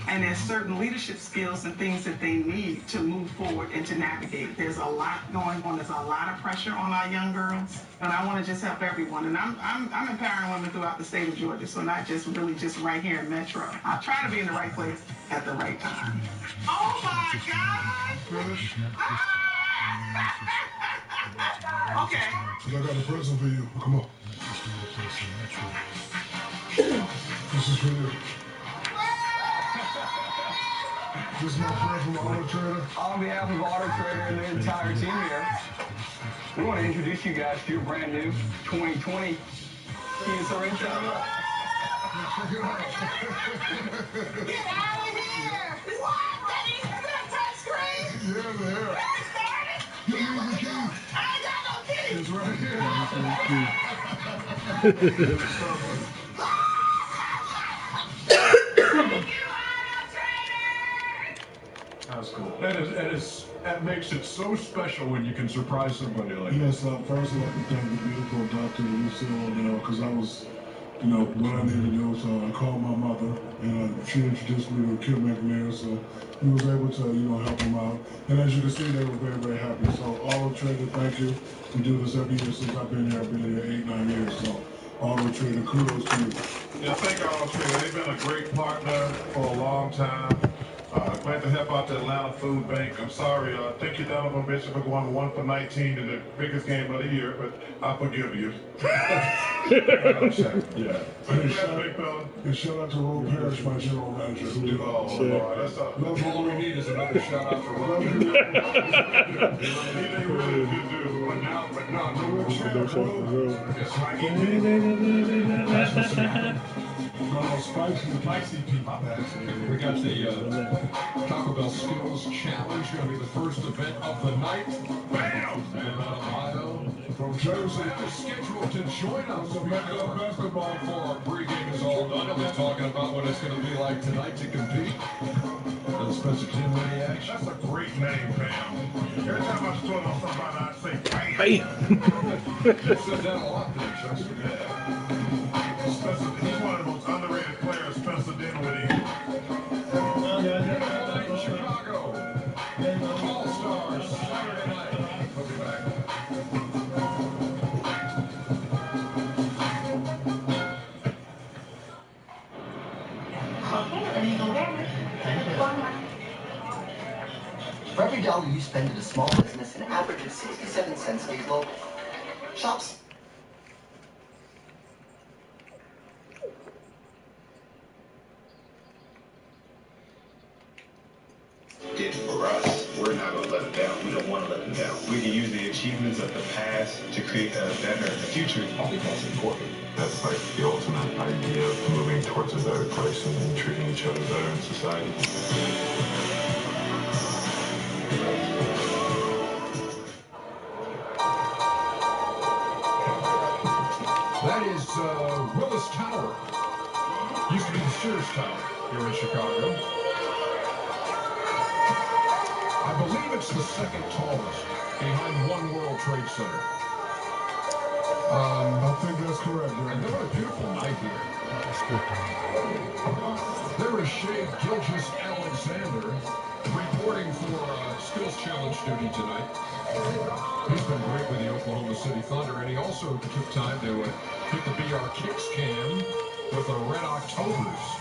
And there's certain leadership skills and things that they need to move forward and to navigate. There's a lot going on. There's a lot of pressure on our young girls. And I want to just help everyone. And I'm empowering women throughout the state of Georgia, so not just really just right here in Metro. I try to be in the right place at the right time. Oh my God! Okay. I got a present for you. Come on. This is for you. This is my friend from Auto Trader. On behalf of Auto Trader and the entire team here, we want to introduce you guys to your brand new 2020 Kia Sorento. Check it out. Get out of here! What? That is that touch screen? Yeah, there. Give me the key. I ain't got no key. It's right here. That's cool. That makes it so special when you can surprise somebody like that. Yes, first I'd like to thank the beautiful Dr. Lucille because I was, what I needed to do. So I called my mother, and she introduced me to Kim McNair, so he was able to, help him out. And as you can see, they were very, very happy. So Auto Trader, thank you. We do this every year since I've been here. I've been here 8-9 years. So Auto Trader, kudos to you. Yeah, thank Auto Trader. They've been a great partner for a long time. Glad to help out the Atlanta Food Bank. I'm sorry, thank you, Donovan Bishop, for going 1 for 19 in the biggest game of the year, but I forgive you. Yeah. And shout out to Roll Parrish, my general manager, who did all of That's all we need is another shout out for Rob. Spicy people. We got the Taco Bell Skills Challenge, going to be the first event of the night. Bam! And Ohio from Jersey is scheduled to join us. The basketball for our pregame is all done. We're talking about what it's going to be like tonight to compete. For the Spencer Dinwiddie action. That's a great name, Bam. Every time I throw on somebody, I say Bam. Bam! You said that a lot there, Chuck. Spencer, he's one of the most underrated players, Spencer Dinwiddie. Tonight in Chicago. All Stars, Saturday night. We'll be back. For every dollar you spend at a small business, an average of 67 cents stays local. Shops. Did for us, we're not going to let them down. We don't want to let them down. We can use the achievements of the past to create a better future. I think that's important. That's like the ultimate idea of moving towards a better place and treating each other better in society. That is Willis Tower. Used to be the Sears Tower here in Chicago. I believe it's the second tallest behind One World Trade Center. I think that's correct, And man. what a beautiful night here. There is Shea Gilgeous-Alexander reporting for Skills Challenge duty tonight. He's been great with the Oklahoma City Thunder, and he also took time to hit the BR Kicks cam with the Red Octobers.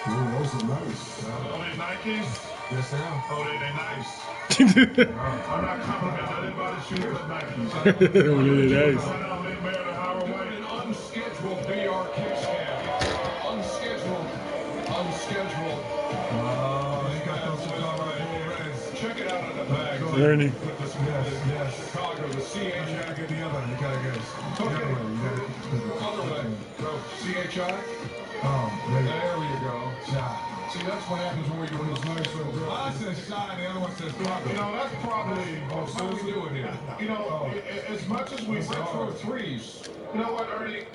Ooh, those are nice. Oh, they Nikes? Yes, sir. Oh, they nice. I'm not complimenting anybody's shoes but Nikes. Really nice. Doing an unscheduled BR Kicks cam. Unscheduled. He got those Reds. Check it out on the bag. Ernie. Yes. Chicago, the CHI. You gotta get the other one. You gotta get the Other way. Go. CHI. There you go. See, that's what happens when we do this nice little drill. I said shy, the other one says Chicago. You know, that's probably What we doing here? You know, as much as we retro threes. You know what, Ernie?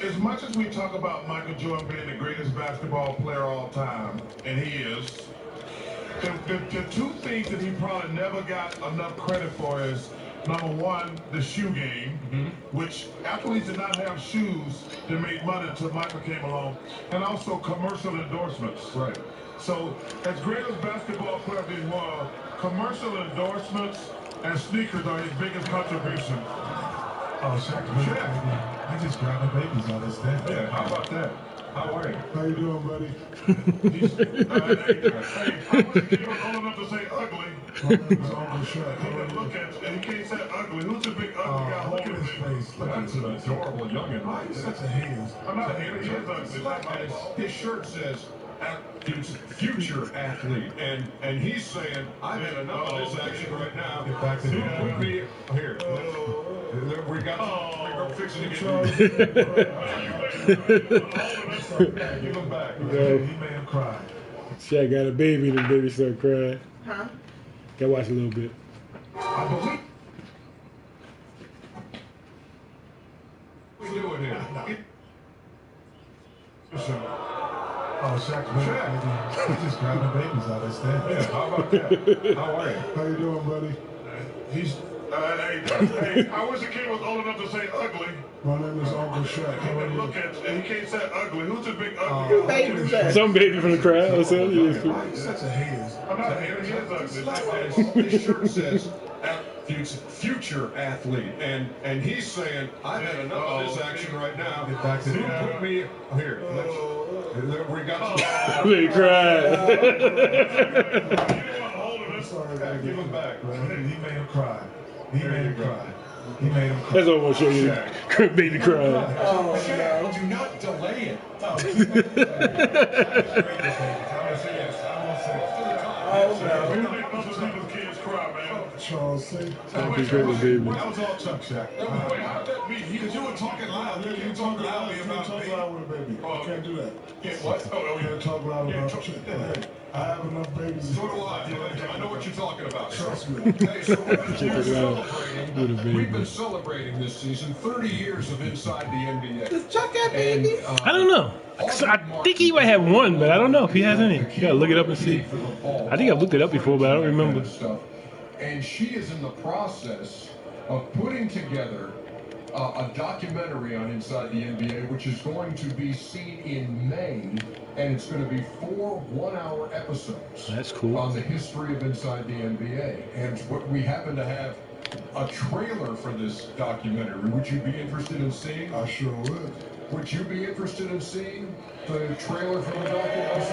As much as we talk about Michael Jordan being the greatest basketball player of all time, and he is, the two things that he probably never got enough credit for is, number one, the shoe game, which athletes did not have shoes that made money until Michael came along, and also commercial endorsements. Right. So, as great as basketball player he was, commercial endorsements and sneakers are his biggest contribution. Oh, Shaq, I just grabbed the babies out of stand. Yeah, how about that? How are you? How you doing, buddy? Hey, I wish he was old enough to say ugly. My name is Uncle Shaq. He can look at you, and he can't say ugly. Who's the big ugly guy? Look at his face. That's an adorable youngin. He's such a hater. I'm not a hater. He is ugly. His shirt says future athlete, and he's saying, I've had enough of this action right now. Get back to He the put me here. We got we're fixing to get give him back. He made him cry. Shaq got a baby and the baby started crying. Huh? Gotta watch a little bit. I believe we doing here. Oh, Shaq, he just grabbed the babies out of stand. Yeah, how about that? How are you? How you doing, buddy? He's hey, I wish the kid was old enough to say ugly. My name is Uncle Shaq. He can look at you, and he can't say ugly. Who's the big ugly guy? Some baby from the crowd or something. Why are you such a hater? I'm not a hater. He is ugly. His shirt says future athlete, and he's saying, I've had enough of this action right now. Get back to He the put me here. We got They cried. give him back. He made him cry. He made him cry. He made him cry. That's all I want to show you. Baby crying. Oh, no. Do not delay it. Charles, say. That was great with baby. That was all Chuck, Shaq. Wait, how did that be? Because you were talking loud. You were talking loudly about talk loud with a baby. You can't do that. Yeah, what? Oh, You can't talk loud about hey, I have enough babies. So do I. I know what you're talking about. Trust me. Hey, so we've been baby. celebrating this season 30 years of Inside the NBA. Does Chuck got babies? I don't know. I think he might have one, but I don't know if he has any. You gotta look it up and see. I think I've looked it up before, but I don't remember. And she is in the process of putting together a documentary on Inside the NBA, which is going to be seen in May, and it's going to be 4 one-hour episodes. That's cool. On the history of Inside the NBA. And we happen to have a trailer for this documentary. Would you be interested in seeing? I sure would. Would you be interested in seeing the trailer for the documentary?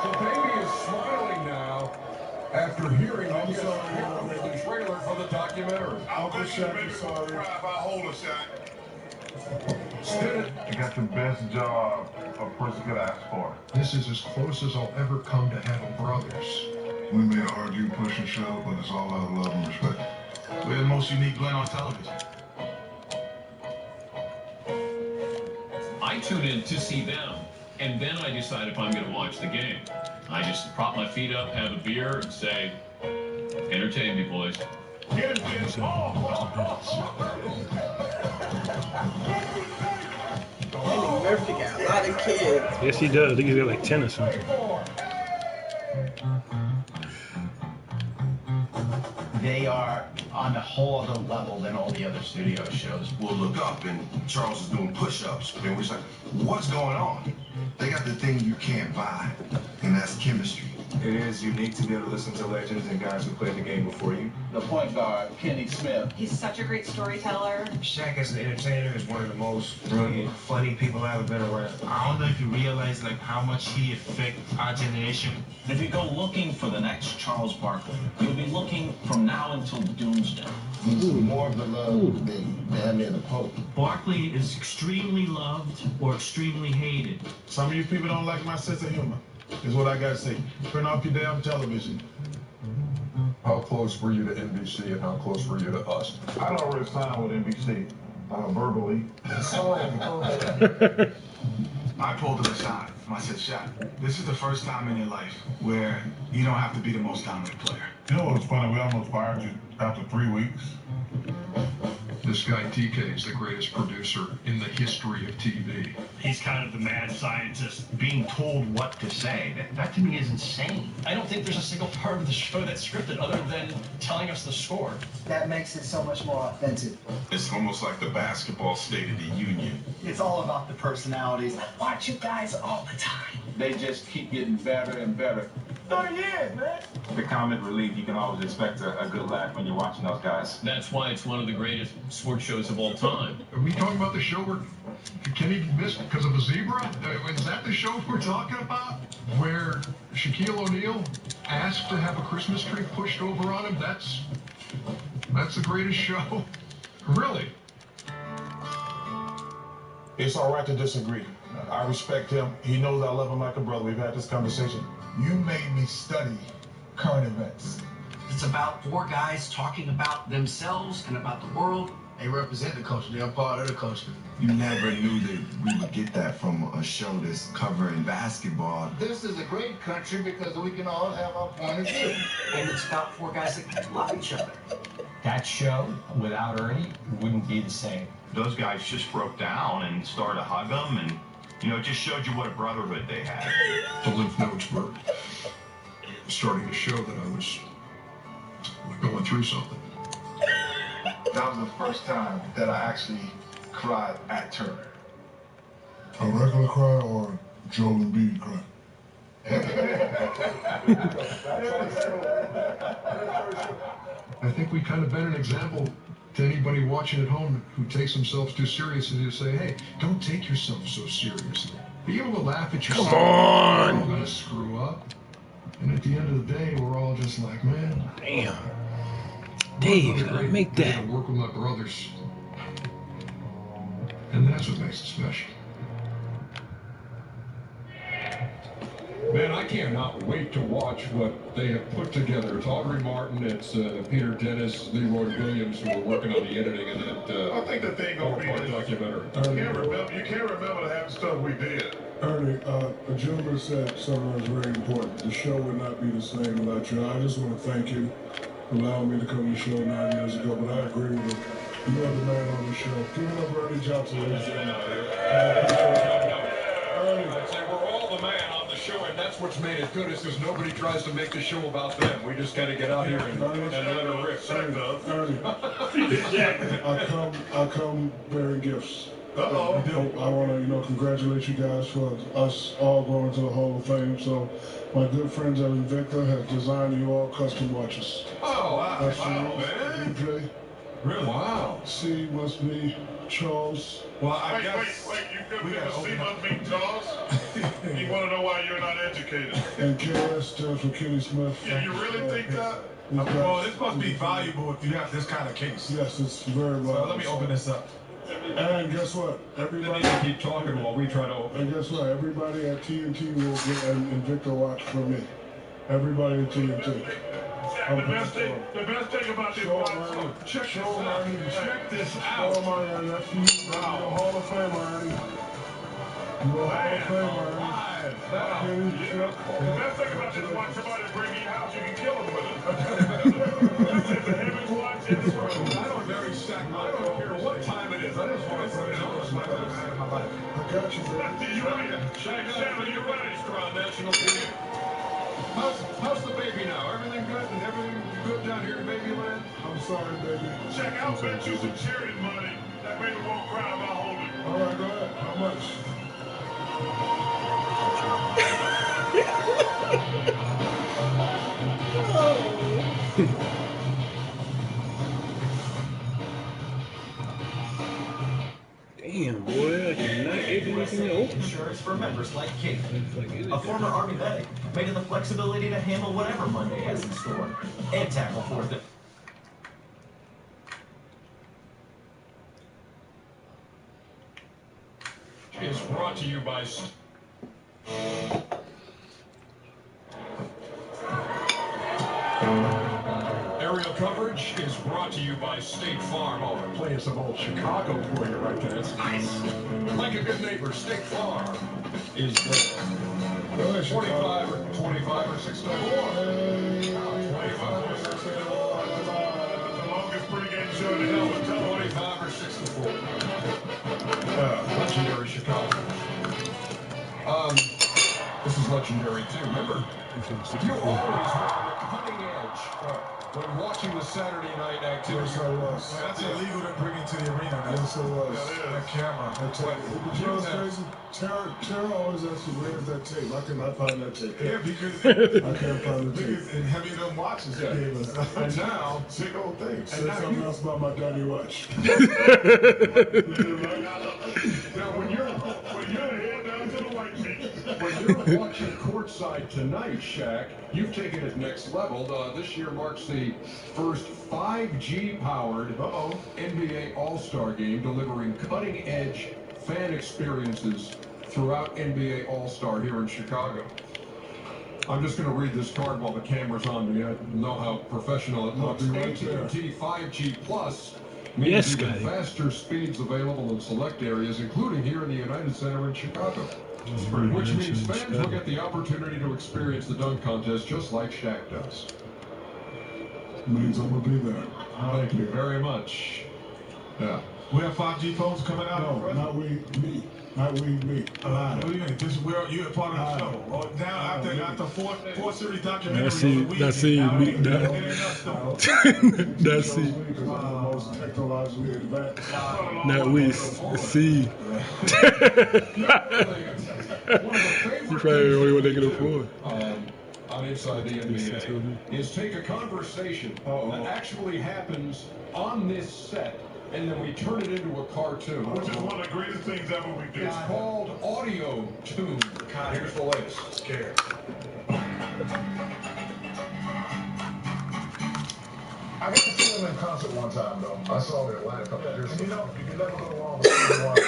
The baby is smiling now after hearing the trailer for the documentary. Uncle Shaq, sorry. I hold a shot. You got the best job a person could ask for. This is as close as I'll ever come to having brothers. We may argue, push and shove, but it's all out of love and respect. We're the most unique blend on television. I tune in to see them, and then I decide if I'm going to watch the game. I just prop my feet up, have a beer, and say, entertain me, boys. Get him, get him. Murphy got a lot of kids. Yes, he does. I think he's got like 10 or something. They are on a whole other level than all the other studio shows. We'll look up and Charles is doing push-ups, and we're like, what's going on? They got the thing you can't buy, and that's chemistry. It is unique to be able to listen to legends and guys who played the game before you. The point guard, Kenny Smith. He's such a great storyteller. Shaq as an entertainer is one of the most brilliant, funny people I've ever been around. I don't know if you realize like how much he affected our generation. If you go looking for the next Charles Barkley, you'll be looking from now until doomsday. He's more beloved than damn near the Pope. Barkley is extremely loved or extremely hated. Some of you people don't like my sense of humor, is what I gotta say. Turn off your damn television. How close were you to NBC and how close were you to us? I'd already signed with NBC, verbally. I pulled him aside. I said, Shaq, this is the first time in your life where you don't have to be the most dominant player. You know what's funny? We almost fired you after 3 weeks. This guy TK is the greatest producer in the history of TV. He's kind of the mad scientist being told what to say. That to me is insane. I don't think there's a single part of the show that's scripted other than telling us the score. That makes it so much more authentic. It's almost like the basketball State of the Union. It's all about the personalities. I watch you guys all the time. They just keep getting better and better. 30 years, man. The comic relief, you can always expect a good laugh when you're watching those guys. That's why it's one of the greatest sports shows of all time. Are we talking about the show where Kenny missed because of a zebra? Is that the show we're talking about? Where Shaquille O'Neal asked to have a Christmas tree pushed over on him? That's the greatest show? Really? It's all right to disagree. I respect him. He knows I love him like a brother. We've had this conversation. You made me study current events. It's about four guys talking about themselves and about the world. They represent the culture. They're part of the culture. You never knew that we would get that from a show that's covering basketball. This is a great country because we can all have our point of view. And it's about four guys that love each other. That show, without Ernie, wouldn't be the same. Those guys just broke down and started to hug them, and it just showed you what a brotherhood they had. The lymph nodes were starting to show that I was going through something. That was the first time that I actually cried at Turner. A regular cry or Joel Embiid cry? I think we kind of been an example to anybody watching at home who takes themselves too seriously to say, hey, don't take yourself so seriously. Be able to laugh at yourself. Come on! We're all going to screw up. And at the end of the day, we're all just like, man. Damn. Dave, gotta make that. I work with my brothers. And that's what makes it special. Man, I cannot wait to watch what they have put together. It's Audrey Martin, it's Peter Dennis, Leroy Williams, who are working on the editing of that I think the thing gonna be this. documentary. You can't remember the half stuff we did. Ernie, a gentleman said something that's very important. The show would not be the same without you. I just want to thank you for allowing me to come to the show 9 years ago, but I agree with you. You are the man on the show. Give it up, Ernie Johnson. I'd say we're all the man on the show, and that's what's made it good, is because nobody tries to make the show about them. We just kind of get out here and let her rip. Ernie, I come bearing gifts. Uh-oh. I want to, congratulate you guys for us all going to the Hall of Fame. So, my good friends at Invicta have designed you all custom watches. Oh, wow. That's Wow, man. DJ. Really? Wow. C must be Charles. Well, I Wait, guess... you couldn't get a C must be Charles? You want to know why you're not educated? And KS stands for Kenny Smith. You really think that? Well, this must be valuable if you have this kind of case. Yes, it's very valuable. So let me open this up. And guess what? Everybody keep talking while we try to open. And guess what? Everybody at TNT will get an Invicta watch from me. Everybody at TNT. The best thing about this watch, check this out. Oh, my God, that's you. You're a Hall of Fame, Ernie. You're a Hall of Fame, Ernie. The best thing about this watch, somebody bring you out, you can kill them with it. This is the heaviest watch in the world. I don't very sack. I don't care what time it is. I just want to put it on my life. I got you, baby. You're right. Shannon, you're right. Strong national team. How's the baby now? Everything good and everything good down here in Babyland? I'm sorry, baby. Check out, bet you some charity money. That baby won't cry if I hold it. All right, go ahead. How much? Damn, boy, I cannot get anything to open. Insurance for members like Kate, a former Army medic, made it the flexibility to handle whatever Monday has in store and tackle forth it. Is brought to you by Aerial coverage is brought to you by State Farm. Oh, they're playing some old Chicago for you right there. That's nice. Like a good neighbor, State Farm is there. 25 or 64. 25 or 64. The longest pregame show in hell was 25 or 64. Legendary Chicago. This is legendary too. Remember, you always were cutting edge when watching the Saturday night activity. Yes, I was. That's illegal to bring into the arena. Yes, it was. That camera. You know what's crazy? Tara always asks me, where's that tape? I cannot find that tape. Yeah, because I can't find the tape. and Heavy Dome watches gave us. And now, sick old thing. Say now something else about my daddy watch. now when you're head down to the white meat, when you're watching courtside tonight, Shaq, you've taken it next level. This year marks the first 5G-powered NBA All-Star game, delivering cutting-edge fan experiences throughout NBA All-Star here in Chicago. I'm just going to read this card while the camera's on me. I know how professional it looks. AT&T 5G Plus means even faster speeds available in select areas, including here in the United Center in Chicago. Which means fans will get the opportunity to experience the dunk contest just like Shaq does. Means I'm going to be there. Thank you very much. Yeah. We have 5G phones coming out. No, not we, me. Not we, me. What do you mean? This is where you're a part of the show. Oh, now after four series documentary. That's it. Most technologically advanced. Not we. See. You probably the only one they can afford. On Inside the NBA is take a conversation that actually happens on this set, and then we turn it into a cartoon. Which is one of the greatest things ever we did. It's called Audio Tune. Here's the latest. Scared. I got to see them in concert one time, though. I saw their live a couple of years ago. You know, you can never go wrong with Stevie Wonder.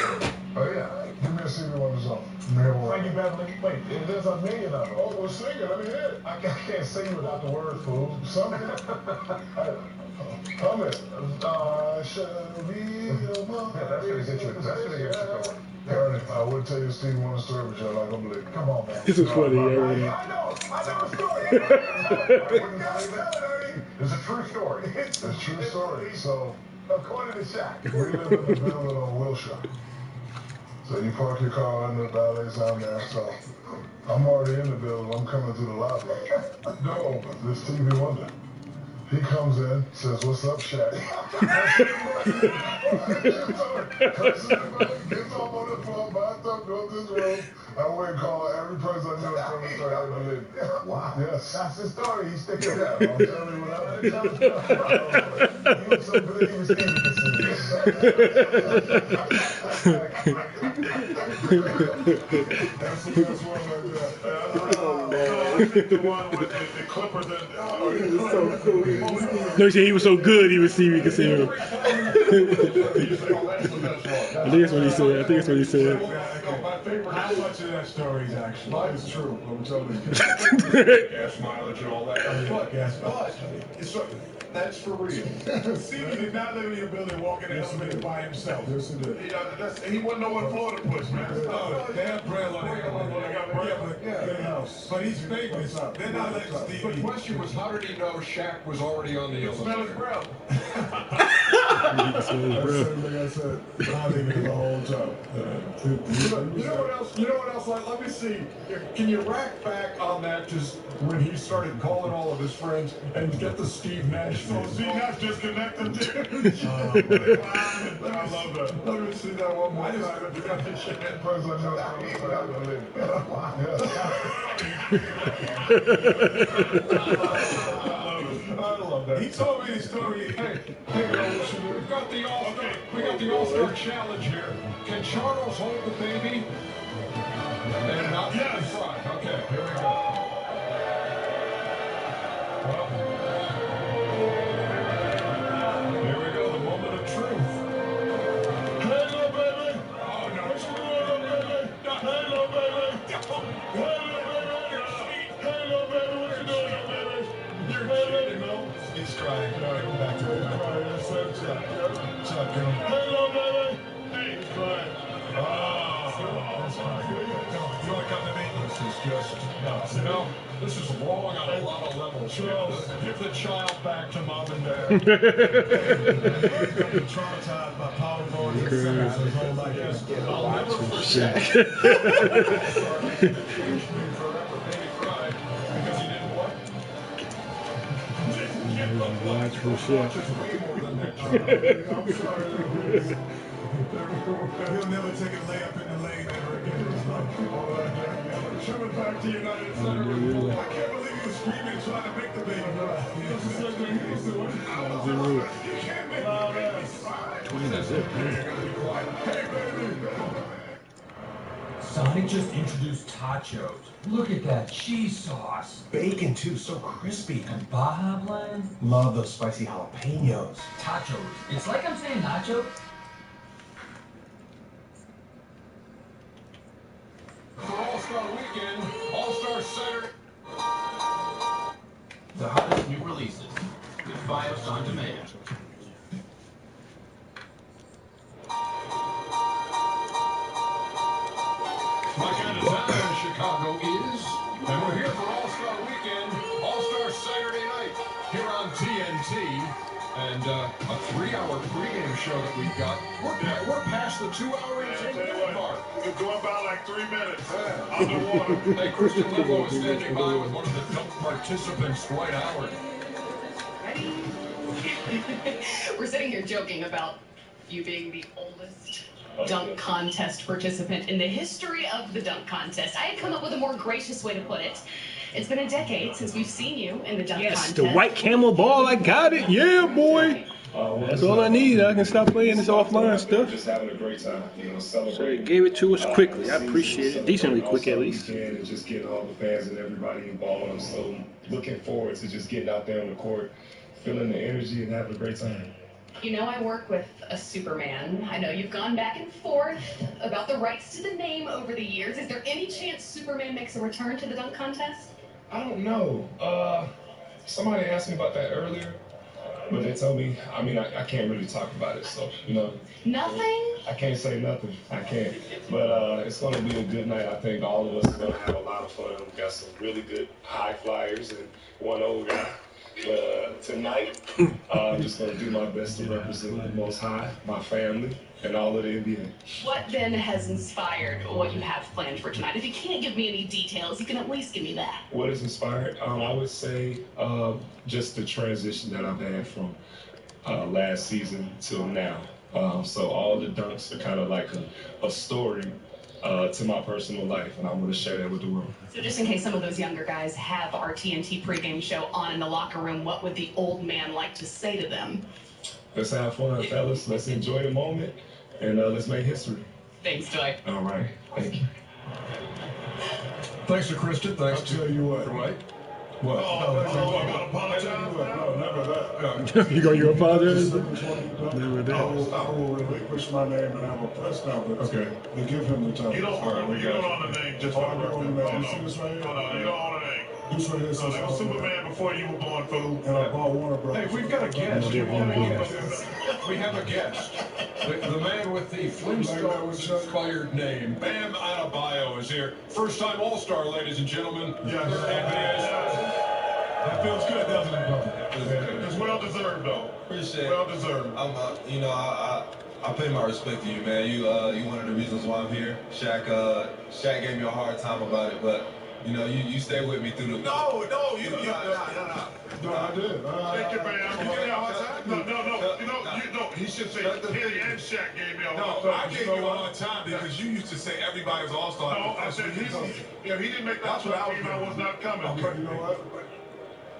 Oh, yeah. Give me a Stevie Wonder song. Frankie Beverly. Wait, there's a million of them. Oh, well, sing it. Let me hear it. I can't sing without the words, fool. Something. Come it. I shall be among. Yeah, that's going to get you. That's going to get you going. Ernie, I would tell you a Stevie Wonder story, but you're not going to believe it. Come on, man. This is funny, I know the story. It's a true story. It's a true story. So, according to Shaq, we live in the building on Wilshire. So you park your car under the valet's down there. So I'm already in the building. I'm coming through the lobby. Door open. This Stevie Wonder. He comes in, says, "What's up, Shaq?" Gets off on the phone, buys up, goes to his room. I went and called every person I knew and told me story. I believe it. Wow. Yes. That's the story. He's sticking it out. I'm telling you what I did. He was so good, he was Stevie to see That's the best one right there. Oh, man. The one with the Clippers and... Oh, he was so cool. No, he was so good, he was Stevie could see him. I think that's what he said. How much of that story is actually? It's true. I'm telling you. Gas mileage and all that. But that's for real. Stevie did not live in your building walking in the elevator by himself. Yes, he did. He wouldn't know what floor to push, man. They have Braille on there. But he's famous. They're not letting Stevie. The question was, how did he know Shaq was already on the Smell his elevator? breath. That's the same thing I said. I leave it the whole time. You know what else? You know what else? Let me see. Can you rack back on that just when he started calling all of his friends and get the Steve Nash? So Steve Nash disconnected. I love that. Let me see that one more time. I love that. He told me the story. Hey, we got the the All-Star Challenge here. Can Charles hold the baby? And not yes. Fry. Okay, here we go. Well, here we go, the moment of truth. Hello, baby. Oh, no. What you doing, baby? Hello, baby. Hello, baby. What you doing, baby? You're baby. No. He's crying. No, go back to it. Crying. That's what I'm saying. Hello, baby. Hey, he's crying. Oh, that's fine. You want to come to me? This is just, no, this is wrong on a lot of levels. Give the child back to mom and dad. Traumatized by power forwards and centers his whole life. I'll never forget. Because he didn't what? Watch for shit. I'm sorry. He'll never take a layup in the lane ever again in his life. Coming back to United Center. I can't believe he was screaming trying to make the baby. He was just like, he was doing. You can't make the baby. 20 is it, man. Hey, baby. Sonic just introduced tachos. Look at that cheese sauce. Bacon, too, so crispy. And Baja Blend? Love those spicy jalapenos. Tachos. It's like I'm saying nachos. For All-Star Weekend, All-Star Saturday. The hottest new releases with Fios on demand. My kind of town in Chicago is, and we're here for All-Star Weekend, All-Star Saturday night, here on TNT. And a 3-hour pregame show that we've got. We're past the 2-hour entertainment mark. It's going by like 3 minutes. Underwater. Hey, Christian Limbo is standing by with one of the dunk participants, Dwight Howard. Ready? We're sitting here joking about you being the oldest dunk contest participant in the history of the dunk contest. I had come up with a more gracious way to put it. It's been a decade since we've seen you in the dunk contest. The white camel ball, I got it. Yeah, boy. That's all I need. I can stop playing this offline stuff. Just having a great time, celebrating. So they gave it to us quickly. I appreciate it. Decently quick, at least. And just getting all the fans and everybody involved. So looking forward to just getting out there on the court, feeling the energy and having a great time. You know, I work with a Superman. I know you've gone back and forth about the rights to the name over the years. Is there any chance Superman makes a return to the dunk contest? I don't know. Somebody asked me about that earlier, but they told me, I mean, I can't really talk about it, so, Nothing? I can't say nothing. I can't. But it's going to be a good night. I think all of us are going to have a lot of fun. We've got some really good high flyers and one old guy. But tonight, I'm just going to do my best to represent the Most High, my family, and all of the NBA. What then has inspired what you have planned for tonight? If you can't give me any details, you can at least give me that. What is inspired? I would say just the transition that I've had from last season till now. So all the dunks are kind of like a story to my personal life, and I want to share that with the world. So just in case some of those younger guys have our TNT pregame show on in the locker room, what would the old man like to say to them? Let's have fun, fellas. Let's enjoy the moment, and let's make history. Thanks, Dwight. All right. Thank you. Thanks to Kristen. Thanks I'll tell you what. Dwight. What? I'm gonna apologize. No, never that. You apologize? I will relinquish my name and have a press conference. Okay. To give him the time. You don't own the name just for the record. You see this right here? No, you don't own the name. This right here No, says there was Superman before you were born, fool. And I bought Warner Brothers. Hey, we've got a guest. We have a guest. The man with the Flintstones-inspired name, Bam Adebayo, is here. First-time All-Star, ladies and gentlemen. Yes. That feels good, doesn't it, brother? It's well deserved, though. Appreciate it. Well deserved. I pay my respect to you, man. You one of the reasons why I'm here. Shaq gave me a hard time about it, but you stay with me through the. No, I did. Thank you, man. You gave me a hard time? No. He should say Hilly and Shaq gave me a hard time. No, I gave you a hard time because you used to say everybody was all-star. No, I said he didn't make that team. I was not coming. Okay, you know what?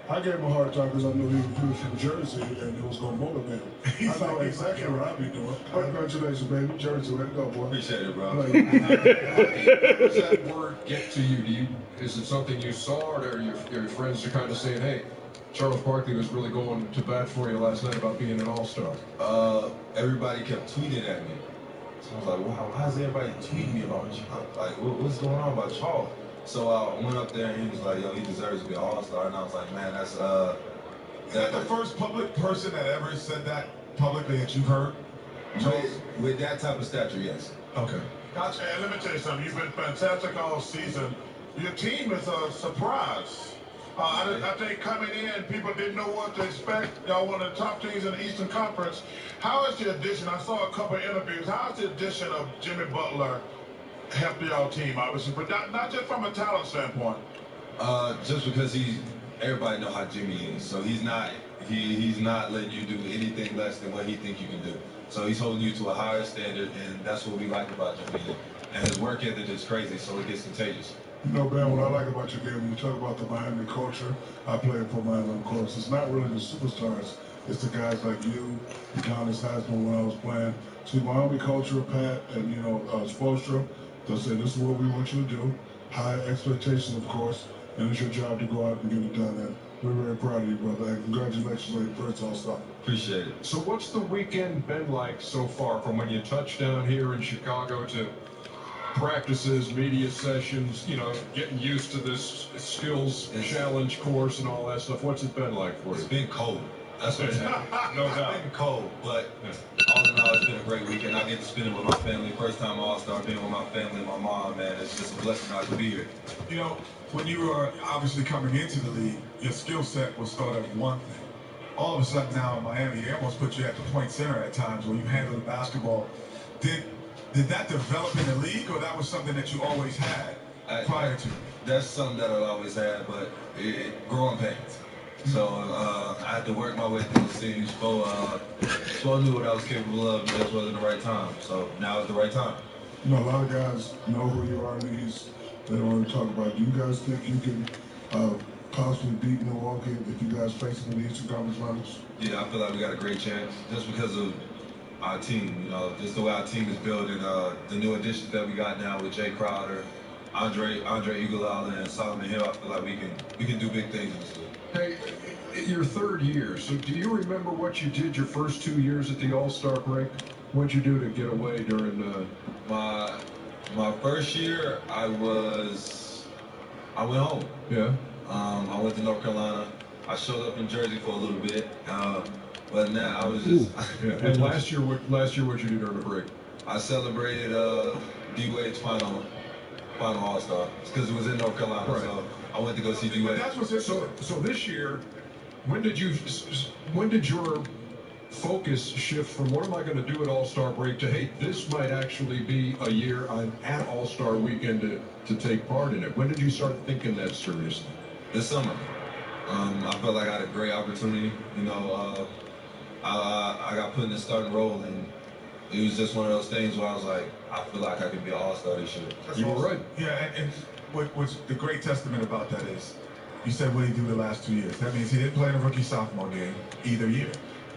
I gave him a hard time because I knew he was from Jersey and it was going to motivate him. I know exactly what I'll be doing. Congratulations, baby. Jersey, way to go, boy. Appreciate it, bro. How does that word get to you? Is it something you saw, or are your friends are kind of saying, hey, Charles Barkley was really going to bat for you last night about being an all-star? Everybody kept tweeting at me. So I was like, wow, why is everybody tweeting me about you? Like, what's going on about Charles? So I went up there and he was like, yo, he deserves to be an all-star. And I was like, man, that's... Is that the first public person that ever said that publicly that you've heard? With that type of stature, yes. Okay. Gotcha. And let me tell you something. You've been fantastic all season. Your team is a surprise. I think coming in, people didn't know what to expect. Y'all one of the top teams in the Eastern Conference. How is the addition? I saw a couple of interviews. How is the addition of Jimmy Butler helped y'all team, obviously, but not just from a talent standpoint? Just because everybody know how Jimmy is, so he's not letting you do anything less than what he think you can do. So he's holding you to a higher standard, and that's what we like about Jimmy. And his work ethic is crazy, so it gets contagious. You know, Ben, what I like about your game, when you talk about the Miami culture, I played for Miami, of course. It's not really the superstars. It's the guys like you, Giannis Haslam when I was playing. See, Miami culture, Pat, and, you know, Spoelstra, they'll say, this is what we want you to do. High expectations, of course, and it's your job to go out and get it done. And we're very proud of you, brother. And congratulations on your first All-Star. Appreciate it. So what's the weekend been like so far, from when you touched down here in Chicago to practices, media sessions, you know, getting used to this skills challenge course and all that stuff? What's it been like for you? It's been cold. That's what's happened. No doubt. It's been cold, but all in all, it's been a great weekend. I get to spend it with my family. First time All-Star, being with my family and my mom, man. It's just a blessing not to be here. You know, when you were obviously coming into the league, your skill set was thought of one thing. All of a sudden now in Miami, they almost put you at the point center at times where you handle the basketball. Did that develop in the league, or that was something that you always had prior to? That's something that I always had, but growing pains. So I had to work my way through the things. Spo knew what I was capable of, but it wasn't the right time. So now is the right time. You know, a lot of guys know who you are in the East. They don't want to talk about it. Do you guys think you can possibly beat Milwaukee if you guys face them in the Eastern Conference Finals? Yeah, I feel like we got a great chance just because of our team. You know, just the way our team is built, and the new additions that we got now with Jay Crowder, Andre Iguodala, and Solomon Hill. I feel like we can do big things in this league. Hey, your third year, so do you remember what you did your first 2 years at the All-Star break? What'd you do to get away during my first year? I went home. Yeah. I went to North Carolina. I showed up in Jersey for a little bit, but now I was just. Yeah. And last year, what'd you do during the break? I celebrated D-Wade's final All-Star because it was in North Carolina. Right. So I went to go see D-Wade. That's what's it. So this year, when did your focus shift from what am I going to do at All-Star break to, hey, this might actually be a year I'm at All-Star weekend to take part in it? When did you start thinking that seriously? This summer. I felt like I had a great opportunity. You know, I got put in the starting role, and it was just one of those things where I was like, I feel like I could be an All-Star this year. You were right. Yeah, and what's the great testament about that is, you said what he do the last 2 years. That means he didn't play in a rookie-sophomore game either year.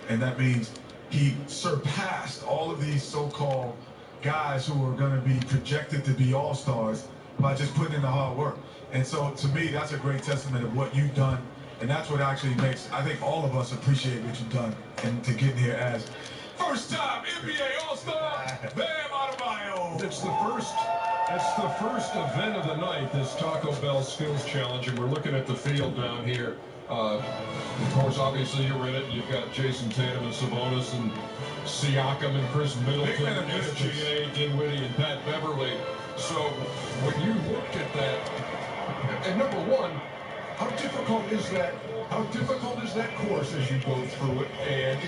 And that means he surpassed all of these so-called guys who are going to be projected to be all-stars by just putting in the hard work. And so, to me, that's a great testament of what you've done. And that's what actually makes, I think, all of us appreciate what you've done and to get here as first-time NBA All-Star, Bam Adebayo. It's the first event of the night, this Taco Bell Skills Challenge, and we're looking at the field down here. Of course, obviously you're in it. You've got Jason Tatum and Sabonis and Siakam and Chris Middleton and SGA, Dinwiddie and Pat Beverly. So when you look at that, and number one, how difficult is that? How difficult is that course as you go through it? And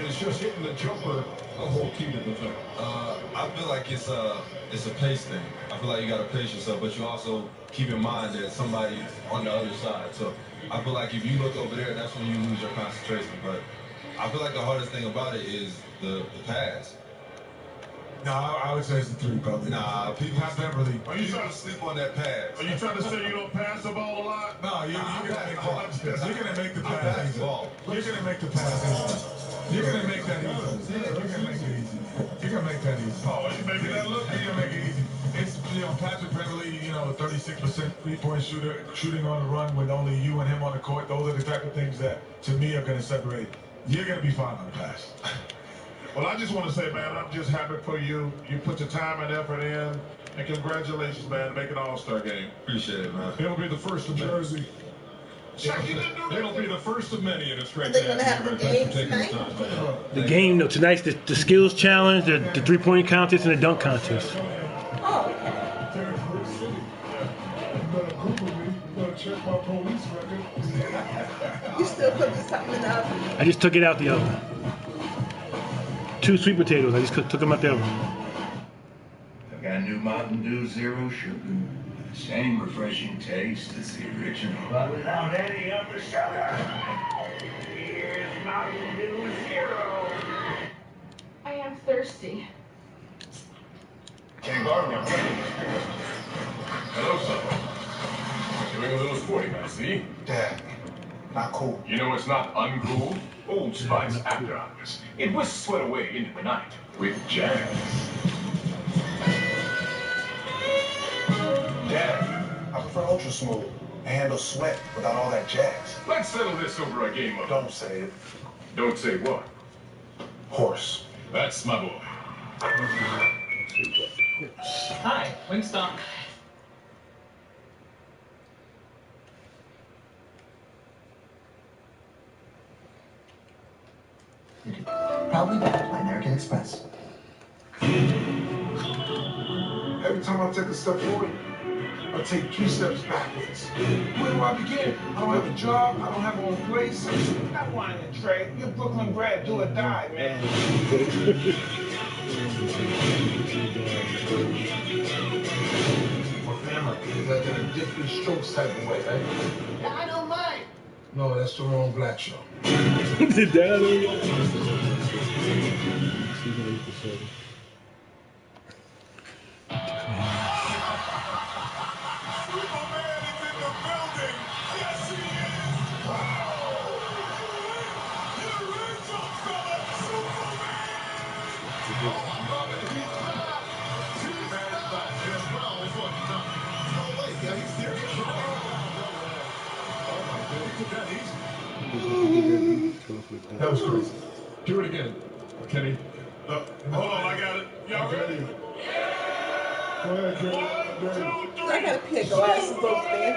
it's just hitting the jumper the whole key to the thing. I feel like it's a pace thing. I feel like you got to pace yourself, but you also keep in mind that somebody on the other side. So I feel like if you look over there, that's when you lose your concentration. But I feel like the hardest thing about it is the pass. No, I would say it's a 3, brother. Nah, people Not Beverly. Are you trying to sleep on that pass? Are you trying to say you don't pass the ball a lot? No, you're gonna make balls. You're gonna make the pass easy. Ball. You're gonna make the pass easy. You're gonna make that easy. You're gonna make it easy. You're gonna make that easy. Oh, you making that look? You're gonna make it easy. It's Patrick Beverly, 36% 3-point shooting on the run with only you and him on the court. Those are the type of things that to me are gonna separate. You're gonna be fine on the pass. Well, I just want to say, man, I'm just happy for you. You put your time and effort in, and congratulations, man, making All-Star game. Appreciate it, man. It'll be the first of Jersey. It'll be the first of many, and it's great Are they to gonna have have you the guys game taking the tonight? time. The game, no, tonight's the skills challenge, the 3-point contest, and the dunk contest. Oh, okay. You better Google me. You better check my police record. You still cooking something in the oven? I just took it out the oven. 2 sweet potatoes. I just took them out the oven. I've got a new Mountain Dew Zero Sugar. Same refreshing taste as the original, but without any of the sugar. Here's Mountain Dew Zero. I am thirsty. Can't borrow me. Hello, son. Doing a little sporting, I see. Dad, not cool. You know it's not uncool? Old Spice After Hours. It was sweat away into the night with jazz. Dad, I prefer Ultra Smooth. I handle sweat without all that jazz. Let's settle this over a game of... Don't say it. Don't say what? Horse. That's my boy. Hi, Wingstop. Probably backed by American Express. Every time I take a step forward, I take 2 steps backwards. Where do I begin? I don't have a job. I don't have my own place. Stop whining, Trey. You're Brooklyn bred. Do or die, man. My family is like in a different strokes type of way, right? I don't mind. No, that's the wrong black show. Did that? That was crazy. Do it again, Kenny. Hold on, I got it. Y'all ready? Go ahead, Kenny. I got a pair of glasses over there.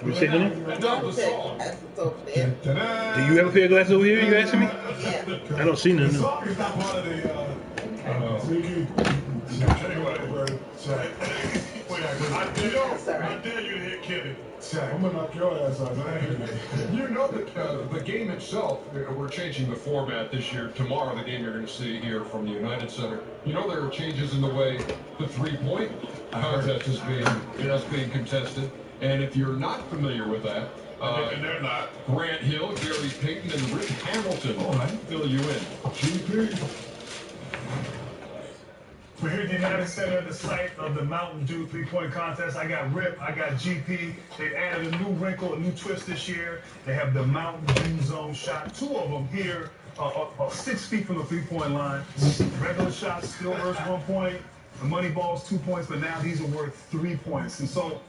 You say honey? I got a pair of glasses over there. Do you have a pair of glasses over here? You asking me? Yeah. I don't see none. The No. song is not part of the. I dare you to hit Kenny. I'm gonna knock your ass out. You know that the game itself, we're changing the format this year. Tomorrow, the game you're going to see here from the United Center. You know there are changes in the way the 3-point contest is being contested. And if you're not familiar with that, And they're not. Grant Hill, Gary Payton, and Rick Hamilton fill you in. GP. We're here at the United Center, the site of the Mountain Dew 3-point contest. I got Rip, I got GP. They've added a new wrinkle, a new twist this year. They have the Mountain Dew Zone shot. 2 of them here, 6 feet from the 3-point line. Regular shots still worth 1 point. The money ball's 2 points, but now these are worth 3 points. And so,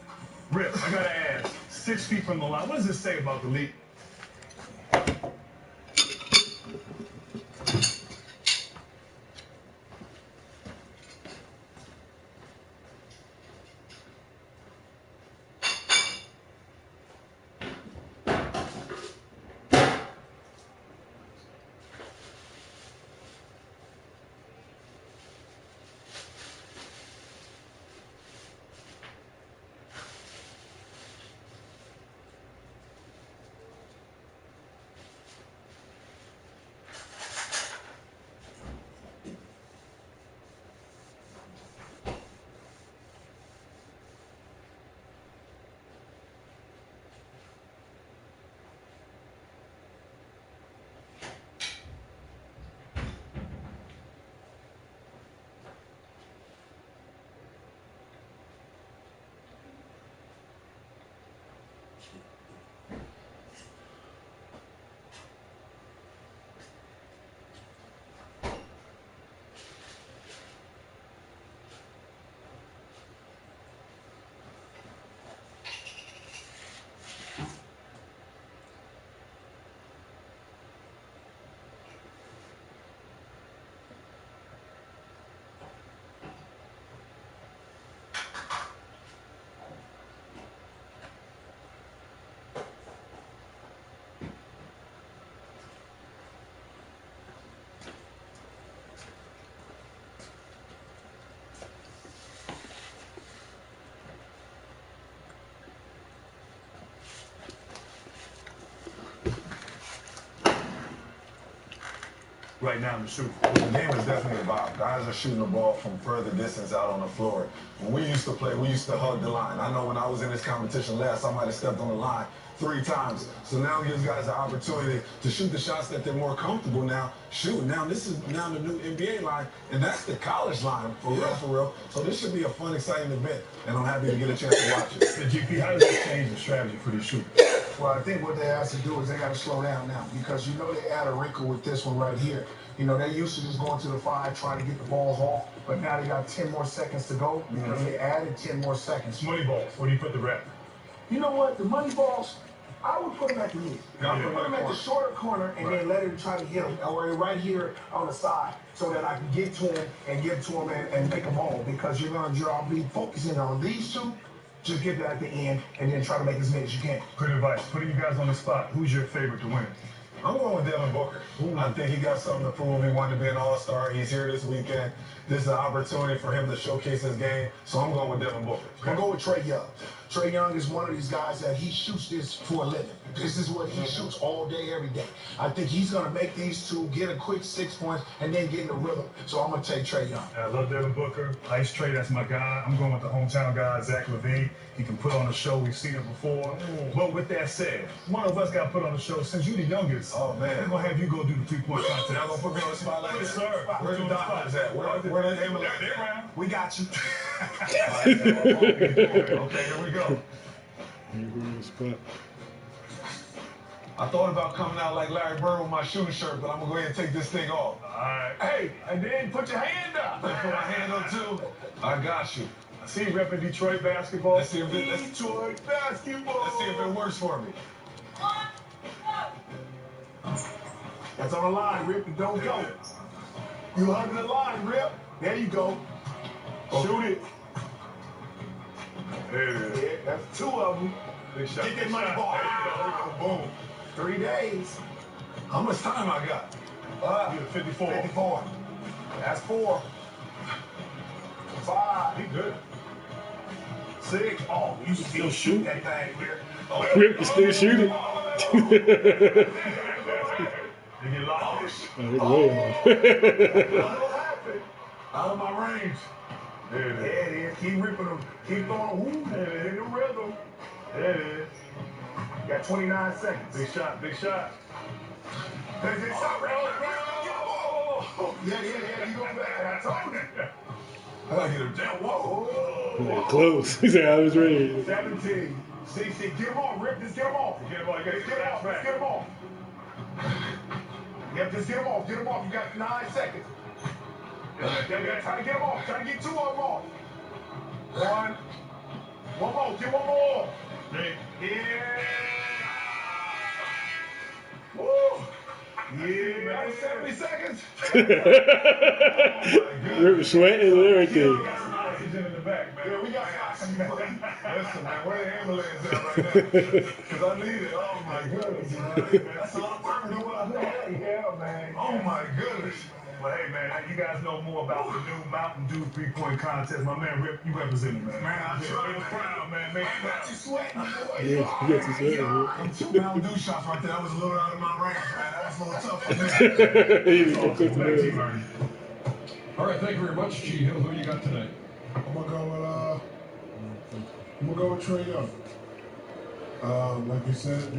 Rip, I gotta ask, 6 feet from the line, what does this say about the league? right now to shoot? The game is definitely about guys are shooting the ball from further distance out on the floor. When we used to play, we used to hug the line. I know when I was in this competition last, I might have stepped on the line 3 times. So now it gives guys an opportunity to shoot the shots that they're more comfortable now shooting. Now this is now the new NBA line, and that's the college line for real, for real. So this should be a fun, exciting event, and I'm happy to get a chance to watch it. GP, how does that change the strategy for these shooters? Well, I think what they have to do is they got to slow down now, because you know they add a wrinkle with this one right here. You know, they used to just going to the 5, trying to get the balls off, but now they got 10 more seconds to go because they added 10 more seconds. Money balls, where do you put the rep? You know what? The money balls, I would put them at the mid. I would put them at the shorter corner and then let him try to hit them, or right here on the side, so that I can get to him and get to him and make them all, because you're going to be focusing on these two. Just get that at the end and then try to make as many as you can. Good advice. Putting you guys on the spot, who's your favorite to win? I'm going with Devin Booker. I think he got something to prove. He wanted to be an all-star. He's here this weekend. This is an opportunity for him to showcase his game. So I'm going with Devin Booker. I'm going with Trae Young. Trae Young is one of these guys that he shoots this for a living. This is what he shoots all day, every day. I think he's going to make these two, get a quick 6 points, and then get in the rhythm. So I'm going to take Trae Young. I love Devin Booker. Ice Trae, that's my guy. I'm going with the hometown guy, Zach LaVine. He can put on a show. We've seen it before. But with that said, one of us got put on the show. Since you're the youngest, oh man, we're going to have you go do the 3-point contest. Y'all going to put me on the spot like this? Sir. Where's the doctors at? Where the ambulance? They're around. We got you. Okay, here we go. I thought about coming out like Larry Bird with my shooting shirt, but I'm going to go ahead and take this thing off. All right. Hey, and then put your hand up. Put my hand up, too. I got you. I see you repping Detroit basketball. Let's see if Detroit basketball. Let's see if it works for me. That's on the line, Rip. You don't go. You hugging the line, Rip. There you go. Shoot it. There it is. Yeah, that's 2 of them. Big shot. Get that money ball. Boom. 3 days. How much time I got? You 54. 54. That's 4. 5. He good. 6. Oh, you still shoot that thing, Rip. Oh, Rip can still shoot it. You get lost. Out of my range. There it is. There it is. Keep ripping them. Keep throwing. Ooh, there in the rhythm. There it is. You got 29 seconds. Big shot. Big shot. There's this shot right there. Yeah. You go back. I told you. I gotta get him down. Whoa. Close. He said I was ready. 17. 16. Get him off, Rip. Just get him off. Get him off. You gotta Just get him off. Just get him off. Yep, just get him off. Get him off. You got 9 seconds. Try to get him off. Try to get 2 of them off. 1. One more. Get one more. Yeah. Woo. Yeah, that was 70 seconds. Rip sweating and everything. Oxygen in the back, man. Yeah, we got oxygen. Listen, man, where the ambulance at right now? Because I need it. Oh, my goodness. That's a lot of work to do what I do. Yeah, man. Oh, my goodness. But hey, man, you guys know more about the new Mountain Dew 3-point contest. My man, Rip, you represent me, man. Man, I'm proud, man. Man, got you sweating, boy. Yeah, you got you sweating. Them 2 Mountain Dew shots right there. That was a little out of my range, man. That was a little tough for me. All right, thank you very much, G Hill. Who you got tonight? I'm gonna go with Trae Young. Like you said,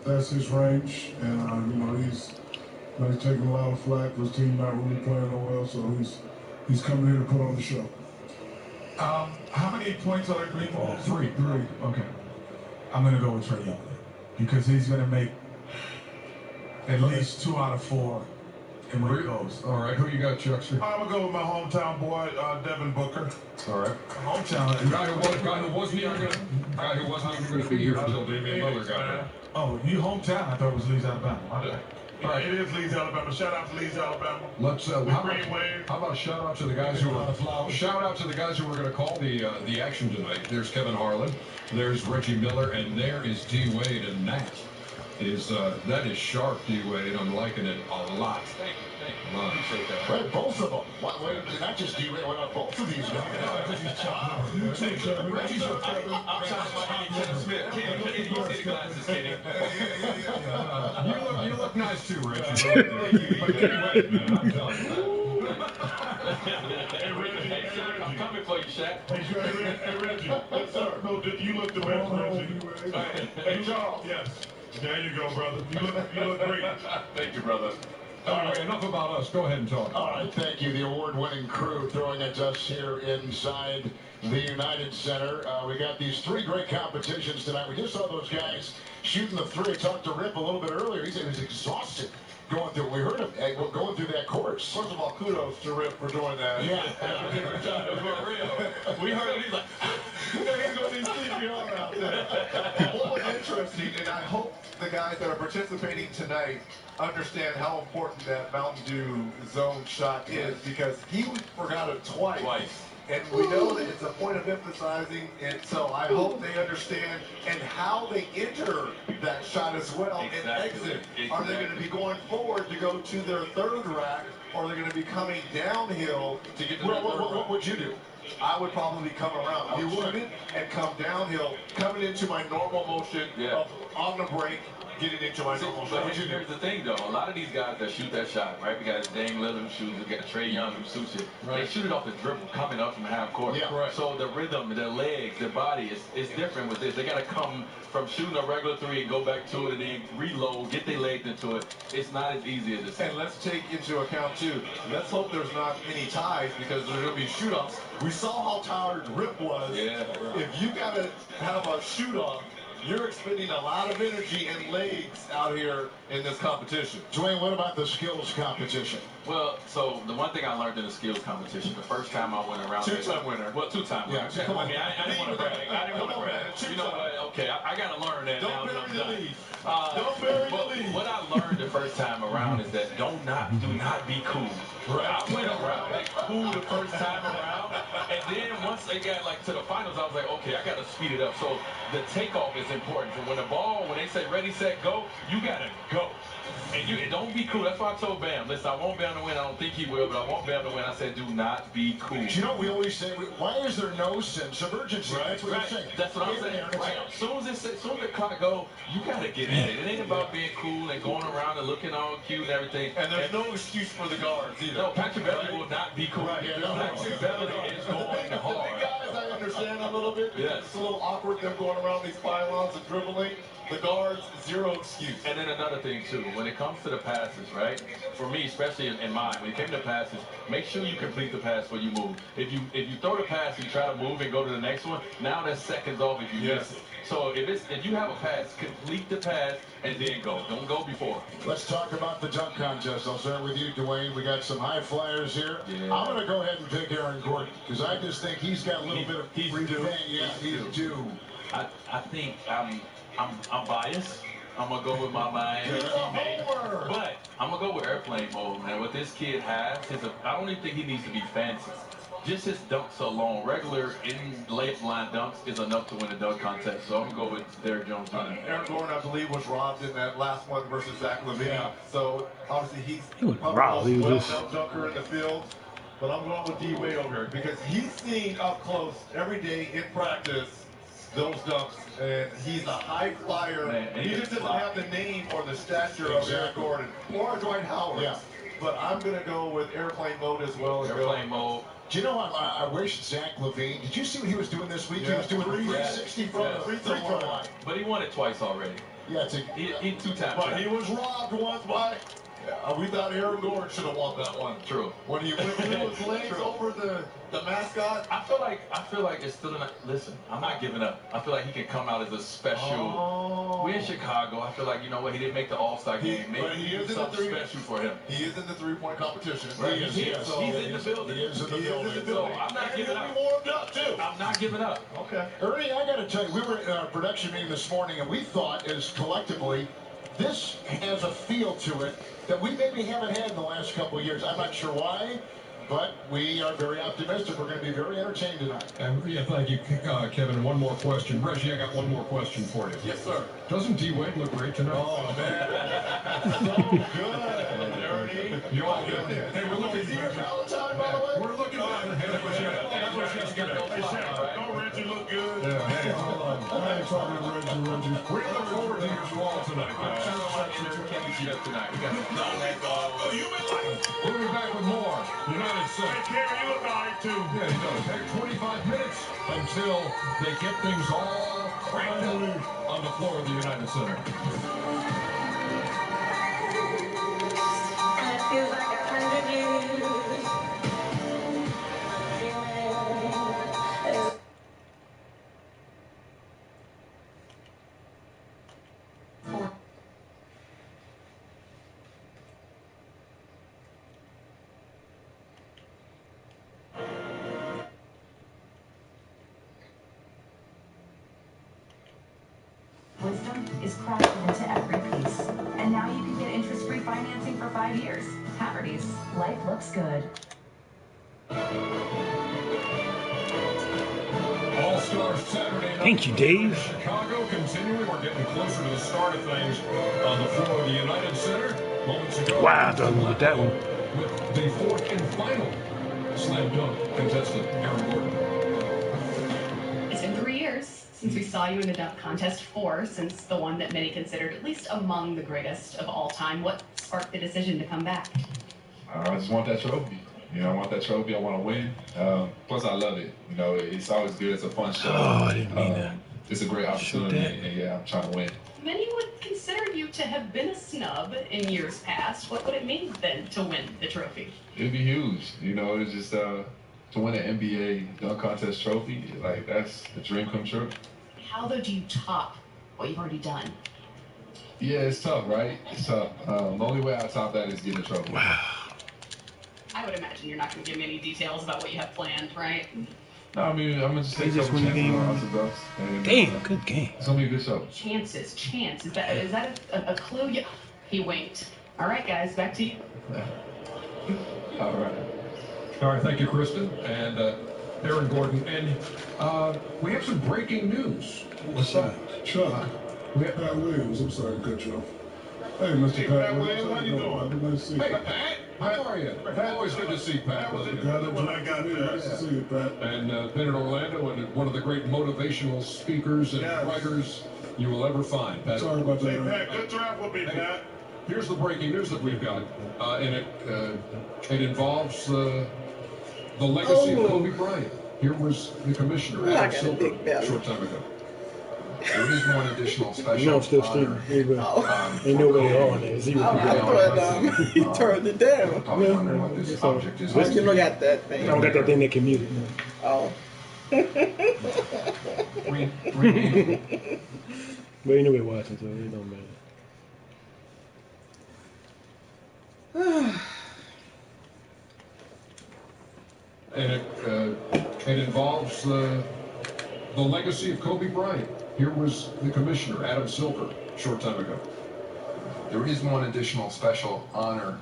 that's his range, and he's taking a lot of flack. His team not really playing no well, so he's coming here to put on the show. How many points are there? 3 balls? 3. Okay. I'm gonna go with Trae Young because he's gonna make at least 2 out of 4. And where it goes. All right, who you got, Chuckster? I'm gonna go with my hometown boy, Devin Booker. All right. Hometown. The guy who wasn't even going to be here until Damian Lillard got there. Oh, you hometown? I thought it was Leeds, Alabama. All right. It is Leeds, Alabama. Shout out to Leeds, Alabama. Let's. How about shout out to the guys who were going to call the action tonight? There's Kevin Harlan, there's Reggie Miller, and there is D Wade, and that is sharp, D Wade. I'm liking it a lot. Thank you. appreciate that. Right, both of them. Not just D-Wade, what about both of these guys? Reggie's I'm trying to find Kenny Smith. Kenny, you see the glasses, Kenny. You look nice too, Rich. Thank you. I'm coming for you, Shaq. Hey, Reggie. Yes, sir. No, you look the best, Reggie. Hey, Charles. Yes. There you go, brother. You look great. Thank you, brother. All right, enough about us. Go ahead and talk. All right, thank you. The award-winning crew throwing at us here inside the United Center. We got these 3 great competitions tonight. We just saw those guys shooting the 3. I talked to Rip a little bit earlier. He said he was exhausted going through. We heard him going through that course. First of all, kudos to Rip for doing that. Yeah. For real. We heard him. He's like, he's going to need CPR out there. What was interesting, and I hope the guys that are participating tonight understand how important that Mountain Dew zone shot is, because he forgot it twice. And we know that it's a point of emphasizing, and so I hope they understand and how they enter that shot as well and exit. Are they going to be going forward to go to their 3rd rack, or are they going to be coming downhill to get to their 3rd rack? What would you do? I would probably come around. You would and come downhill, coming into my normal motion of on the break, getting into my normal motion. But here's the thing, though. A lot of these guys that shoot that shot, right? We got Dame Lillard who shoots, we got Trae Young who shoots it. Right. They shoot it off the dribble, coming up from half court. Yeah, correct. So the rhythm, their legs, their body is different with this. They got to come from shooting a regular 3 and go back to it and then reload, get their legs into it. It's not as easy as this. And let's take into account, too, let's hope there's not any ties, because there's going to be shoot-offs. We saw how tired Rip was. Yeah. If you got to have a shoot-off, you're expending a lot of energy and legs out here in this competition. Dwayne, what about the skills competition? Well, so the one thing I learned in the skills competition, the first time I went around. 2-time winner. Well, 2-time winner. Yeah, come on. I mean, I didn't want to brag. You know what? Okay, I got to learn that now that I'm done. Don't bury the lead. What I learned the first time around is that do not be cool. Right. I went around like cool the first time around, and then once they got like to the finals, I was like, okay, I got to speed it up. So the takeoff is important. So when they say ready, set, go, you got to go. And don't be cool. That's why I told Bam, listen, I want Bam to win. I don't think he will, but I want Bam to win. I said, do not be cool. You know, we always say, why is there no sense of urgency? Right, that's what you're saying. That's what I'm saying. Right. As soon as the clock go, you got to get in it. It ain't about being cool and going around and looking all cute and everything. And there's no excuse for the guards either. No, Patrick Beverly will not be cool. Right. Yeah, Patrick Beverly is going hard. The big guys, I understand a little bit. Yes. It's a little awkward, them going around these pylons and dribbling. The guards, zero excuse. And then another thing, too, when it comes to the passes, right? For me, especially in mine, when it came to passes, make sure you complete the pass before you move. If you throw the pass and you try to move and go to the next one, now that's seconds off if you miss it. So if you have a pass, complete the pass and then go. Don't go before. Let's talk about the dunk contest. I'll start with you, Dwayne. We got some high flyers here. Yeah. I'm going to go ahead and pick Aaron Gordon, because I just think he's got a little bit of revenge. Yeah, he's due. I think I'm biased. I'm going to go with my Miami teammate. But I'm going to go with airplane mode, man. What this kid has, I don't even think he needs to be fancy. Just his dunks alone, regular in-late line dunks is enough to win a dunk contest. So I'm going to go with Derrick Jones Jr. Aaron Gordon, I believe, was robbed in that last one versus Zach LaVine. Yeah. So obviously He he's was robbed. He was well dunker in the field. But I'm going with D-Wade over here, because he's seen up close every day in practice those dunks, and he's a high flyer. Man, he just doesn't have the name or the stature of Aaron Gordon or Dwight Howard. Yeah. But I'm going to go with airplane mode as well. Airplane mode. Do you know, I wish Zach LaVine, did you see what he was doing this week? Yeah. He was doing 360 from the free throw line. But he won it twice already. Yeah, he 2 times. But he was robbed once by... we thought Aaron Gordon should have won that one. True. When he went through his legs over the mascot. I feel like it's still listen, I'm not giving up. I feel like he can come out as a special. We're in Chicago. I feel like, you know what, he didn't make the All-Star game. Maybe he is something special for him. He is in the three-point competition. Right. He's in the building. He is in the building. So I'm not giving up. Warmed up too. I'm not giving up. Okay. Ernie, I got to tell you, we were in our production meeting this morning, and we thought, as collectively, this has a feel to it that we maybe haven't had in the last couple of years. I'm not sure why, but we are very optimistic. We're going to be very entertained tonight. And yeah, thank you, Kevin. One more question. Reggie, I got one more question for you. Yes, sir. Doesn't D-Wade look great tonight? Oh, man. So good. You all good? Hey, we're looking. We're looking back. Hey, that was yesterday. Hey, Shaq, don't Reggie look good? Yeah, hey. I ain't talking to Reggie. We look forward to your wall tonight. Tonight. We got We'll be back with more United Center. Hey, Kerry, you look all right, too. Yeah, he does. Hey, 25 minutes until they get things all cranked up on the floor of the United Center. And it feels like 100 years. Wisdom is crafted into every piece. And now you can get interest-free financing for 5 years. Haverty's. Life looks good. All-Star Saturday night. Thank you, Dave. Chicago continuing. We're getting closer to the start of things on the floor of the United Center. Moments ago. Wow, I thought I with that one. With the fourth and final slam dunk contestant, Aaron Gordon. It's been 3 years since we saw you in the dunk contest, 4 since the one that many considered at least among the greatest of all time. What sparked the decision to come back? I just want that trophy. You know, I want that trophy. I want to win. Plus, I love it. You know, it's always good. It's a fun show. Oh, I didn't mean that. It's a great opportunity, and yeah, I'm trying to win. Many would consider you to have been a snub in years past. What would it mean then to win the trophy? It'd be huge. You know, it's just to win an NBA dunk contest trophy. Like, that's the dream come true. How, though, do you top what you've already done? Yeah, it's tough, right? It's tough. The only way I top that is getting a trophy. Wow. I would imagine you're not going to give me any details about what you have planned, right? No, I mean, I'm going to just take a couple win the chances game. on lots of belts. Damn, good game. It's going to be a good show. Chances, chance. Is that a clue? Yeah. He winked. All right, guys, back to you. All right. All right, thank you, Kristen and Aaron Gordon. And we have some breaking news. What's up? Chuck. Pat Williams. I'm sorry to cut you off. Hey, Mr. Pat Williams. How you doing? Nice to see you. Hey, Pat. How are you? Always good to see Pat. Nice to see you, Pat. And been in Orlando and one of the great motivational speakers and writers you will ever find. Pat. Sorry about that. Hey, Pat, good draft will be, Pat. Here's the breaking news that we've got, and it involves the legacy of Kobe Bryant. Here was the commissioner, Adam Silver, a short time ago. There is one additional special No, I'm still honor. streaming. Ain't no way on there. Zero people. He turned it down. Probably wondering what this object is. You don't got that thing. I don't got that thing that can mute it. Oh. But ain't nobody watching, so it don't matter. And it involves the legacy of Kobe Bryant. Here was the commissioner, Adam Silver, a short time ago. There is one additional special honor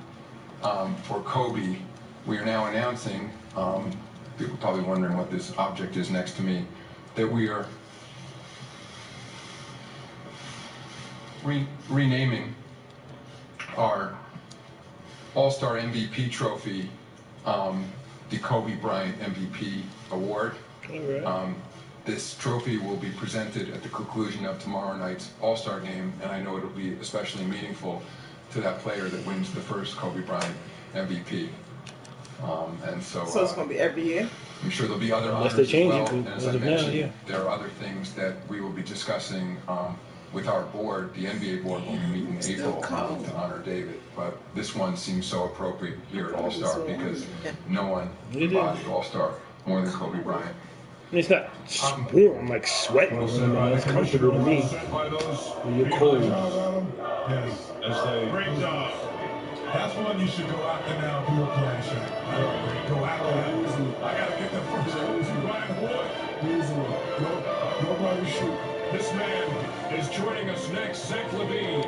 for Kobe. We are now announcing, people are probably wondering what this object is next to me, that we are renaming our All-Star MVP trophy the Kobe Bryant MVP Award. All right. This trophy will be presented at the conclusion of tomorrow night's All-Star game, and I know it'll be especially meaningful to that player that wins the first Kobe Bryant MVP. And so So it's going to be every year? I'm sure there'll be other Unless honors they change as well. it, And as as I of now, mentioned, yeah. there are other things that we will be discussing with our board. The NBA board will be meeting in April to honor David. But this one seems so appropriate here at All-Star because no one embodied All-Star more than Kobe Bryant. And it's not warm, like sweating. It's comfortable to me. When you're cold. Yes. Great job. That's one you should go after now if you're a player shot. Go after that. I got to get the first Brian Ward. Nobody shoot. This man is joining us next, Zach Levine.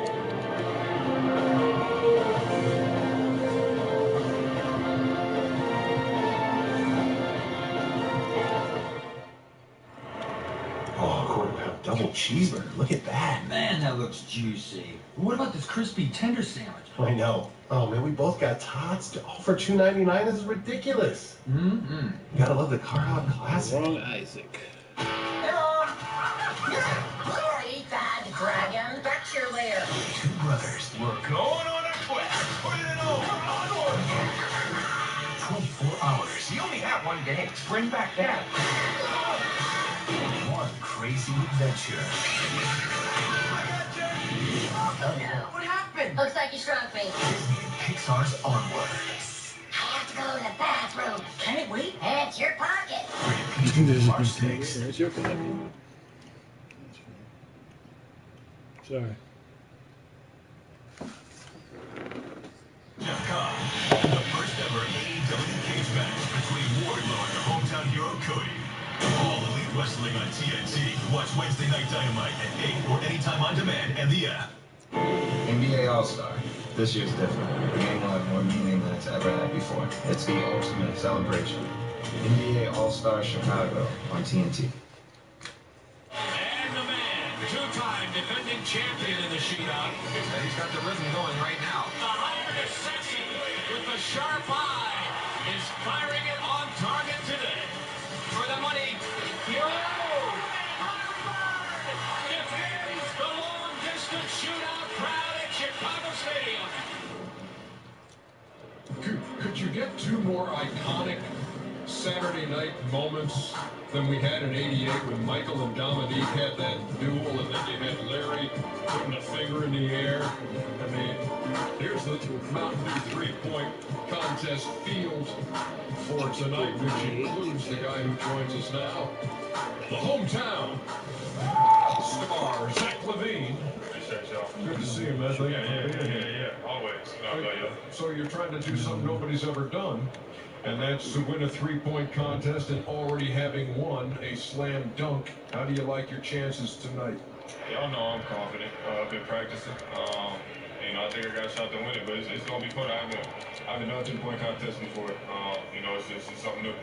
Oh, Gordon had double cheeseburger. Look at that. Man, that looks juicy. What about this crispy tender sandwich? I know. Oh, man, we both got tots. All for $2.99. This is ridiculous. Mm-hmm. You gotta love the Carhop Classic. Wrong Isaac. Hello. Ethan, dragon, back to your lair. Two brothers. We're going on a quest. Put it on. We're onward. 24 hours. You only have one day. Bring back that. One crazy adventure. Oh no. What happened? Looks like you shrunk me. Disney and Pixar's Onward. I have to go to the bathroom. Can it wait? It's your pocket. March 6th. That's your pocket. Sorry. Jeff Cobb, the first ever AEW cage match between Wardlow and the hometown hero Cody. All Elite Wrestling on TNT. Watch Wednesday Night Dynamite at 8 or anytime on demand and the app. NBA All-Star. This year's different. The game will have more meaning than it's ever had before. It's the ultimate celebration. NBA All-Star Chicago on TNT. And the man, two-time defending champion in the shootout. He's got the rhythm going right now. The Iron Assassin with the sharp eye is firing it on target today. For the money, yo! Defends the long-distance shootout crowd at Chicago Stadium. Could you get two more iconic Saturday night moments than we had in '88 when Michael and Dominique had that duel, and then you had Larry putting a finger in the air? I mean, here's the Mountain Dew three-point contest field for tonight, which includes the guy who joins us now, the hometown star, Zach Levine. Good to see you, man. Yeah. Always. So you're trying to do something nobody's ever done, and that's to win a three-point contest and already having won a slam dunk. How do you like your chances tonight? Y'all know I'm confident. I've been practicing. I think I got a shot to win it, but it's gonna be fun. I haven't done a three-point contest before. It's something new.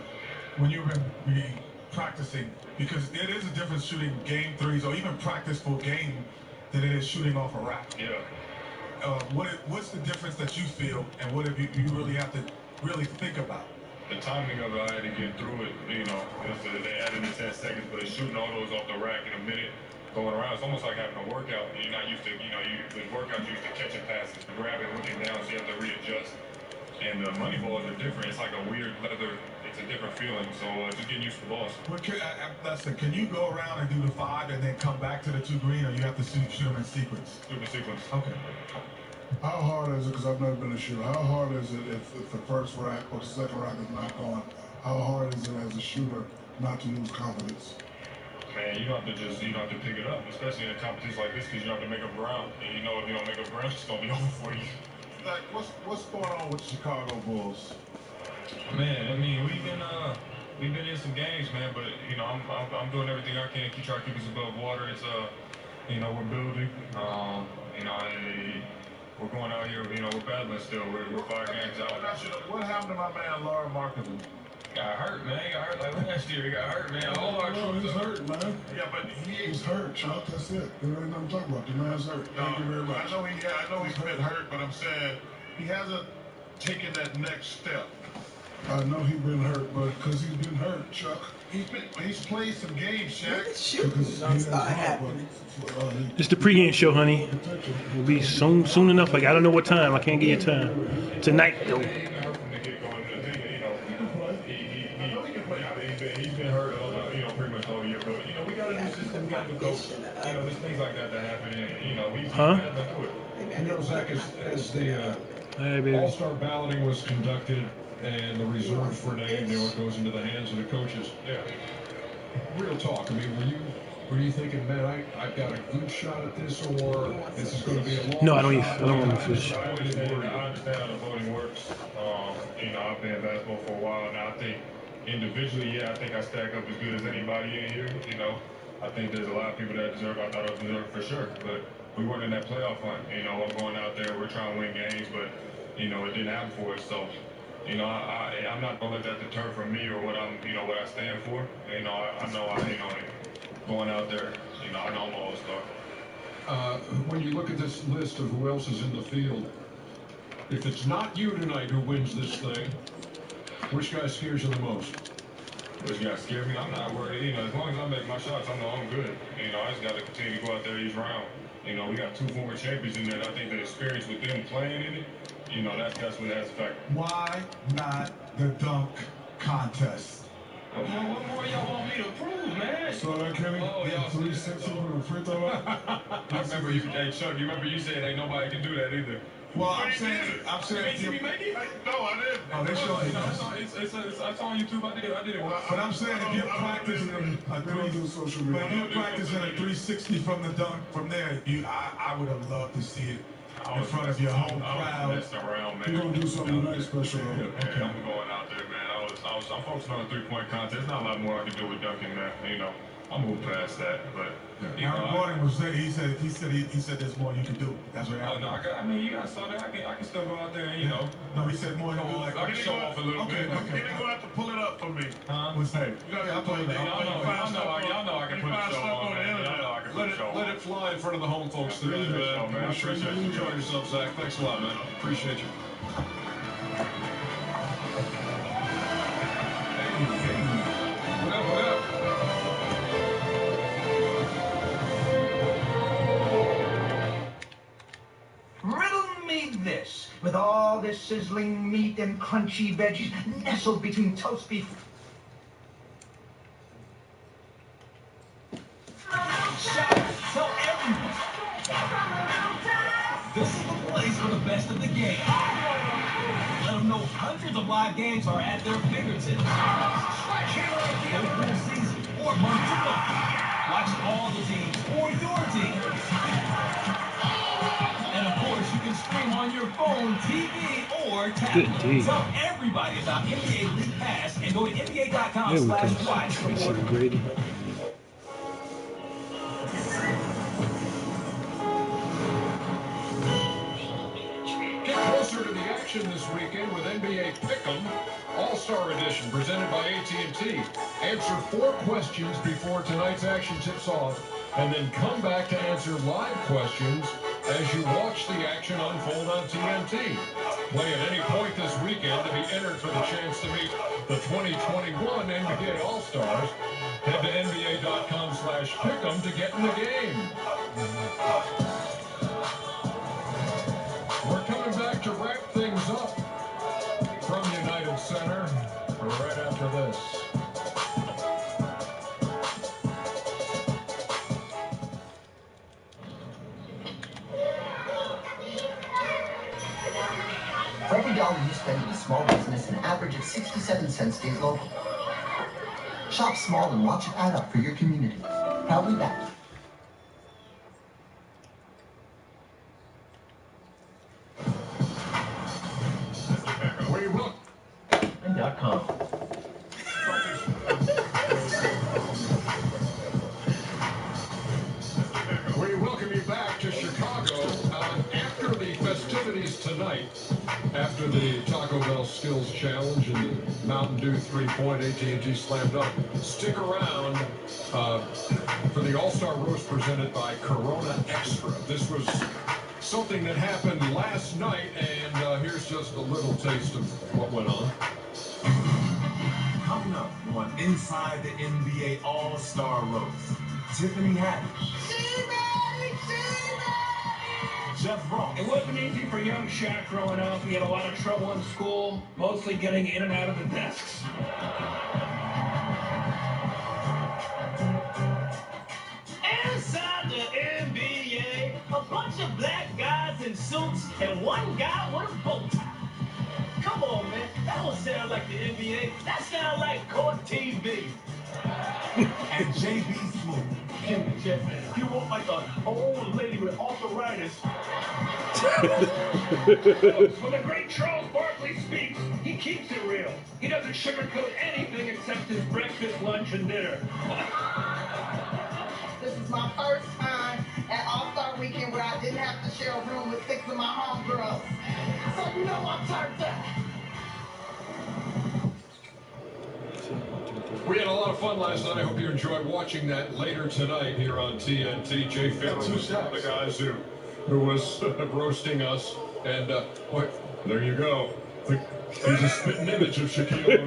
When you've been practicing, because it is a difference shooting game threes or even practice for game than it is shooting off a rack. Yeah. What's the difference that you feel, and what have you really have to really think about? The timing of it, I had to get through it. They added the 10 seconds, but shooting all those off the rack in a minute, going around, it's almost like having a workout. You're not used to, with workouts, you're used to catching passes, grabbing, looking down, so you have to readjust. And the money balls are different. It's like a weird leather. It's a different feeling. So just getting used to the balls. Can you go around and do the 5 and then come back to the 2 green, or you have to shoot them in sequence? Shoot in sequence. Okay. How hard is it, because I've never been a shooter, how hard is it if the first rack or the second rack is not going? How hard is it as a shooter not to lose confidence? Man, you don't have to pick it up, especially in a competition like this, because you don't have to make up ground. And if you don't make up ground, it's going to be over for you. Like, what's going on with the Chicago Bulls? Man, we've been in some games, man, but I'm doing everything I can to try to keep us above water. It's we're building. We're going out here. We're battling still. We're 5 games out. What happened to my man Laura Marketing? Got hurt, man. He got hurt like last year. He got hurt, man. He's hurt, man. Yeah, but he's hurt, Chuck. That's it. There ain't nothing to talk about. The man's hurt. Thank you very much. I know he's been hurt, but I'm saying he hasn't taken that next step. I know he's been hurt, but because he's been hurt, Chuck. He's played some games, Shaq. It's the pregame show, honey. It'll be soon enough. Like, I don't know what time. I can't get your time. Tonight, though. He's been hurt, pretty much all year. But we got a new system, we got a new coach. There's things like that happen. He's Zach, as the All-Star balloting was conducted and the reserves were named, it goes into the hands of the coaches. Yeah. Real talk. I mean, were you thinking, man, I've got a good shot at this, or this is going to be a long No, I don't want to fish. I understand how the voting works. I've been in basketball for a while now. I think individually, I think I stack up as good as anybody in here. I think there's a lot of people that deserve. I thought I deserved for sure, but we weren't in that playoff hunt. I'm going out there. We're trying to win games, but it didn't happen for us. So, I'm not gonna let that deter from me or what I stand for. I know going out there, You know, I know I'm an all-star. When you look at this list of who else is in the field, if it's not you tonight who wins this thing, which guy scares you the most? Which guy scares me? I'm not worried. You know, as long as I make my shots, I know I'm good. You know, I just got to continue to go out there each round. You know, we got 2 former champions in there, and I think the experience with them playing in it, you know, that's what has effect. Why not the dunk contest? What more y'all want me to prove, man? So that Kenny, 360 from the free throw line. I remember you, hey Chuck, you remember you said ain't nobody can do that either. Well, I'm saying. Did you make it? No, I didn't. Oh, they showed me. I saw on YouTube. I did it. But I'm saying if you're practicing a but if you're practicing a 360 from the dunk from there, I would have loved to see it in front of your home crowd. Around, man. You're gonna do something nice special. Okay, I'm going out there, man. I'm focusing on the 3-point contest. There's not a lot more I can do with dunking, man. You know, I'll move past that, but. Aaron Gordon was saying he said there's more you can do. That's what happened. I mean, you got something. I can still go out there and you know. No, he said more. I can show off a little bit. Can you go out to pull it up for me? What's that? I'll pull it up. Y'all know I can put a show on, man. Y'all know I can put a show on. Let it fly in front of the home folks today, man. I appreciate you. Enjoy yourself, Zach. Thanks a lot, man. Appreciate you. What up, what up? Riddle me this. With all this sizzling meat and crunchy veggies nestled between toast beef. Tell everyone. This is the place for the best of the game. Let them know hundreds of live games are at their fingertips. Whole full season or month to month. Watch all the teams or your team. And of course, you can stream on your phone, TV, or tablet. Tell everybody about NBA League Pass and go to NBA.com/watch for more. Get closer to the action this weekend with NBA PIPPEN All-Star Edition presented by AT&T. Answer 4 questions before tonight's action tips off, and then come back to answer live questions as you watch the action unfold on TNT. Play at any point this weekend to be entered for the chance to meet the 2021 NBA All-Stars. Head to NBA.com/pick'em to get in the game. We're coming back to wrap things up from United Center right after this. For every dollar you spend in a small business, an average of 67 cents stays local. Shop small and watch it add up for your community. Proudly backed. .com. We welcome you back to Chicago after the festivities tonight, after the Taco Bell Skills Challenge and the Mountain Dew 3-point AT&T Slam Dunk. Stick around for the All-Star Roast presented by Corona Extra. This was something that happened last night, and here's just a little taste of what went on. Coming up on Inside the NBA All-Star Roast, Tiffany Haddish, Jeff Ross. It wasn't easy for young Shaq growing up. He had a lot of trouble in school, mostly getting in and out of the desks. Inside the NBA, a bunch of black guys in suits and one guy with a bow tie. Come on, man. That don't sound like the NBA. That sounds like court TV. And JB Smooth. You want like an old lady with arthritis. When the great Charles Barkley speaks, he keeps it real. He doesn't sugarcoat anything except his breakfast, lunch, and dinner. This is my first time at All-Star Weekend where I didn't have to share a room with 6 of my homegirls. So you know I'm turned up. We had a lot of fun last night. I hope you enjoyed watching that later tonight here on TNT. Jay Finley was one of the guys who was roasting us. And, boy, there you go. He's a spitting image of Shaquille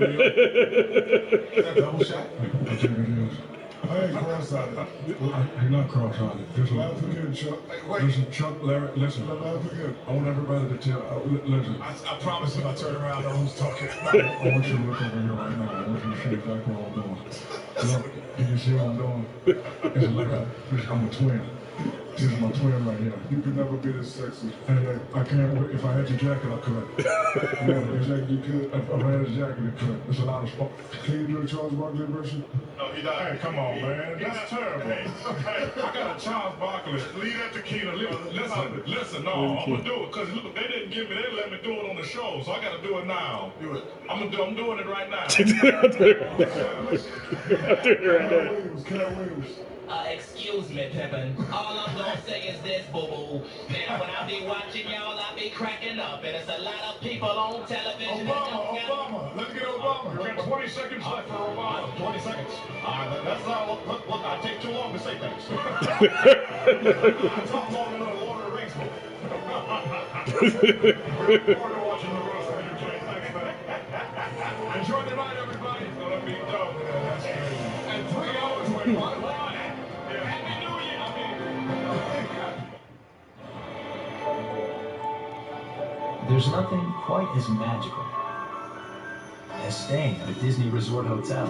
O'Neal. Double shot? I think it is. I ain't cross-eyed. You're not cross-eyed. Just laugh again, Chuck. Listen, Chuck, Larry, listen. Laugh again. I want everybody to tell. Listen. I promise if I turn around, I know who's talking. I want you to look over here right now. I want you to see exactly what I'm doing. Look, can you see what I'm doing? It's like I'm a twin. This is my twin right here. You could never be this sexy. And I can't wait. If I had your jacket, I could. Yeah, exactly. You could. If I had his jacket, you could. There's a lot of spot. Can you do a Charles Barkley version? No, he doesn't. Hey, come on, man. That's terrible. Hey, I got a Charles Barkley. Leave that to Keena. Listen, no, I'm gonna do it because look, they didn't give me. They let me do it on the show, so I got to do it now. Do it. I'm doing it right now. I'm doing it right now. Cat Williams. Excuse me, Pippen. All I'm gonna say is this, boo-boo. Man, when I be watching y'all, I be cracking up. And it's a lot of people on television. Obama. Let's get Obama. We got 20 seconds left for Obama. 20 seconds. All right, that's all. Look, I take too long to say things. I talk long enough to Lord of the Rings book. We're looking forward to watching the roast for you, Jay. Thanks, man. Enjoy the night, everybody. It's gonna be dope. That's crazy. And 3 hours went by. Happy New Year. There's nothing quite as magical as staying at a Disney Resort hotel.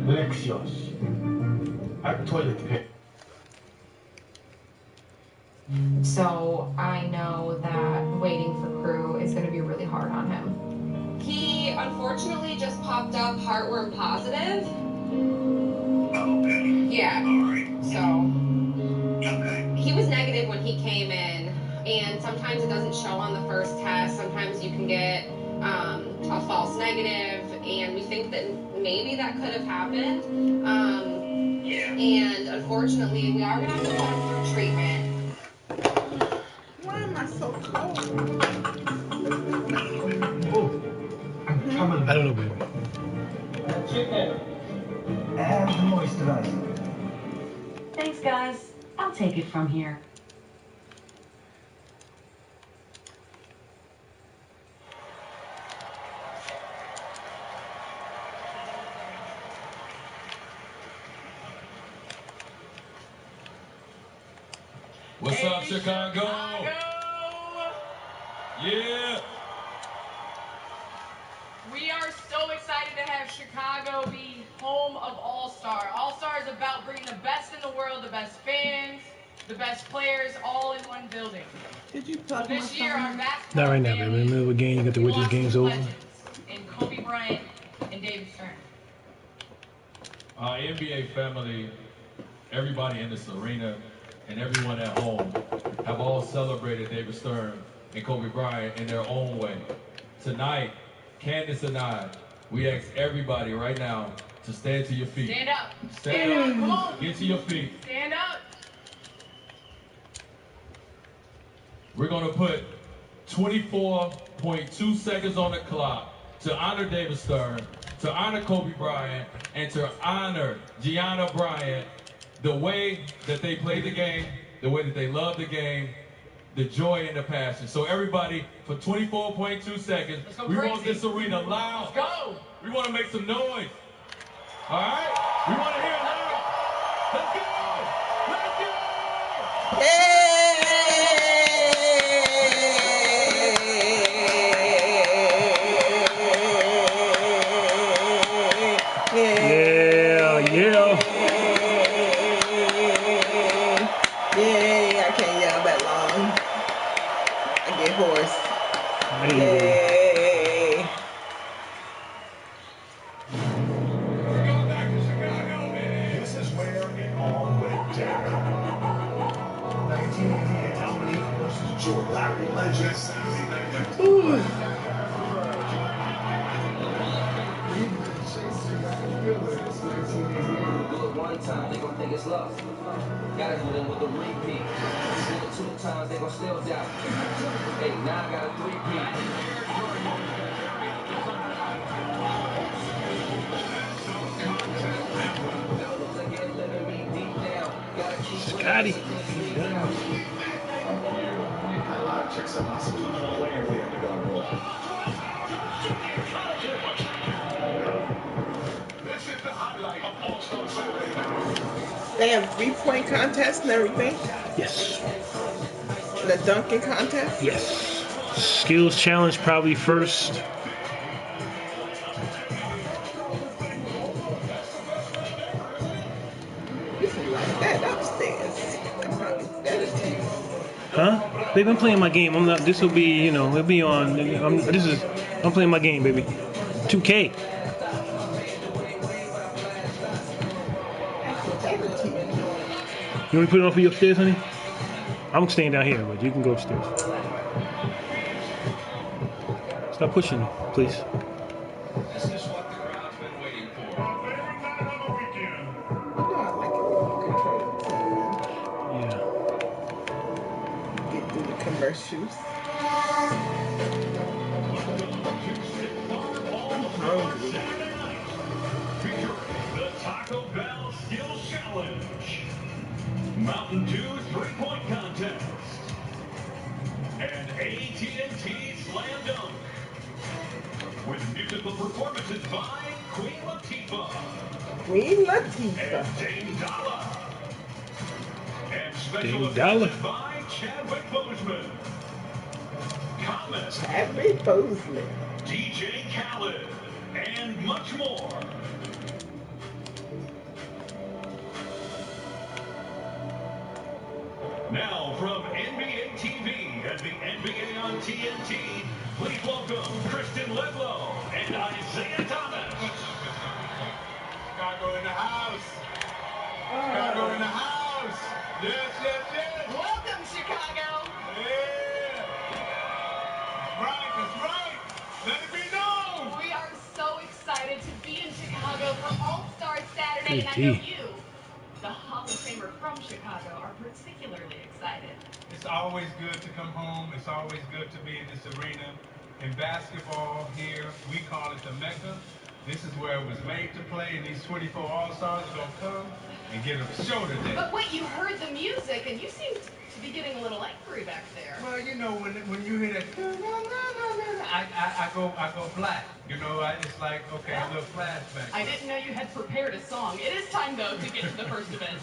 Leccios. Toilet paper. So I know that waiting for crew is going to be really hard on him. He unfortunately just popped up heartworm positive. Yeah. So he was negative when he came in, and sometimes it doesn't show on the first test. Sometimes you can get a false negative, and we think that maybe that could have happened. And unfortunately, we are going to have to put him through treatment. Why am I so cold? I don't know, baby. Chicken. And the moisturizer. Thanks, guys. I'll take it from here. What's up, Chicago? Yeah. We are so excited to have Chicago be home of All-Star. All-Star is about bringing the best in the world, the best fans, the best players, all in one building. Did you talk This year, our basketball Not right now, baby. In the middle of a game, you got to wait till the game's over. and Kobe Bryant and David Stern. NBA family, everybody in this arena, and everyone at home have all celebrated David Stern and Kobe Bryant in their own way. Tonight, Candace and I, we ask everybody right now to stand to your feet. Stand up. Stand up. Come on. Get to your feet. Stand up. We're going to put 24.2 seconds on the clock to honor David Stern, to honor Kobe Bryant, and to honor Gianna Bryant, the way that they play the game, the way that they love the game, the joy and the passion. So everybody, for 24.2 seconds, we want this arena loud. Let's go. We want to make some noise. All right? We want to hear it loud. Let's go. Let's go. Yay, I can't yell that long. I get hoarse. Yay. This is where it all went down. 1988 versus Ooh. One time, they gon' think it's love. Gotta hit them with a repeat. Did it 2 times, they gon' still doubt. Hey, now I got a 3-peat. Scotty. They have 3-point contests and everything? Yes. The dunking contest? Yes. Skills challenge probably first. You can like that upstairs. That probably better to you. Huh? Baby, I'm playing my game. I'm not. This will be, you know, it'll be on. I'm playing my game, baby. 2K. You want me to put it on for you upstairs, honey? I'm staying down here, but you can go upstairs. Stop pushing, please. This is what the crowd's been waiting for. Yeah. Get through the commercials. The Taco Bell Skills Challenge. Mountain Dew 3-point contest. And AT&T Slam Dunk. With musical performances by Queen Latifah. Queen Latifah. And Dame Dollar. And special Dame Dollar. appearances by Chadwick Boseman. Comet. Chadwick Boseman. DJ Khaled. And much more. Now from NBA TV and the NBA on TNT, please welcome Kristen Ledlow and Isaiah Thomas. Chicago in the house. Chicago in the house. Yes, yes, yes. Welcome, Chicago. Yeah. Right, that's right. Let it be known. We are so excited to be in Chicago for All-Star Saturday, and I Good know D. you, the Hall of Famer from Chicago, are particularly excited. It's always good to come home. It's always good to be in this arena. In basketball here, we call it the Mecca. This is where it was made to play, and these 24 All-Stars are going to come and get a show today. But wait, you heard the music, and you seemed to be getting a little angry back there. Well, you know, when you hear that, I go black. You know, it's like, okay, a little flashback. I didn't know you had prepared a song. It is time, though, to get to the first event.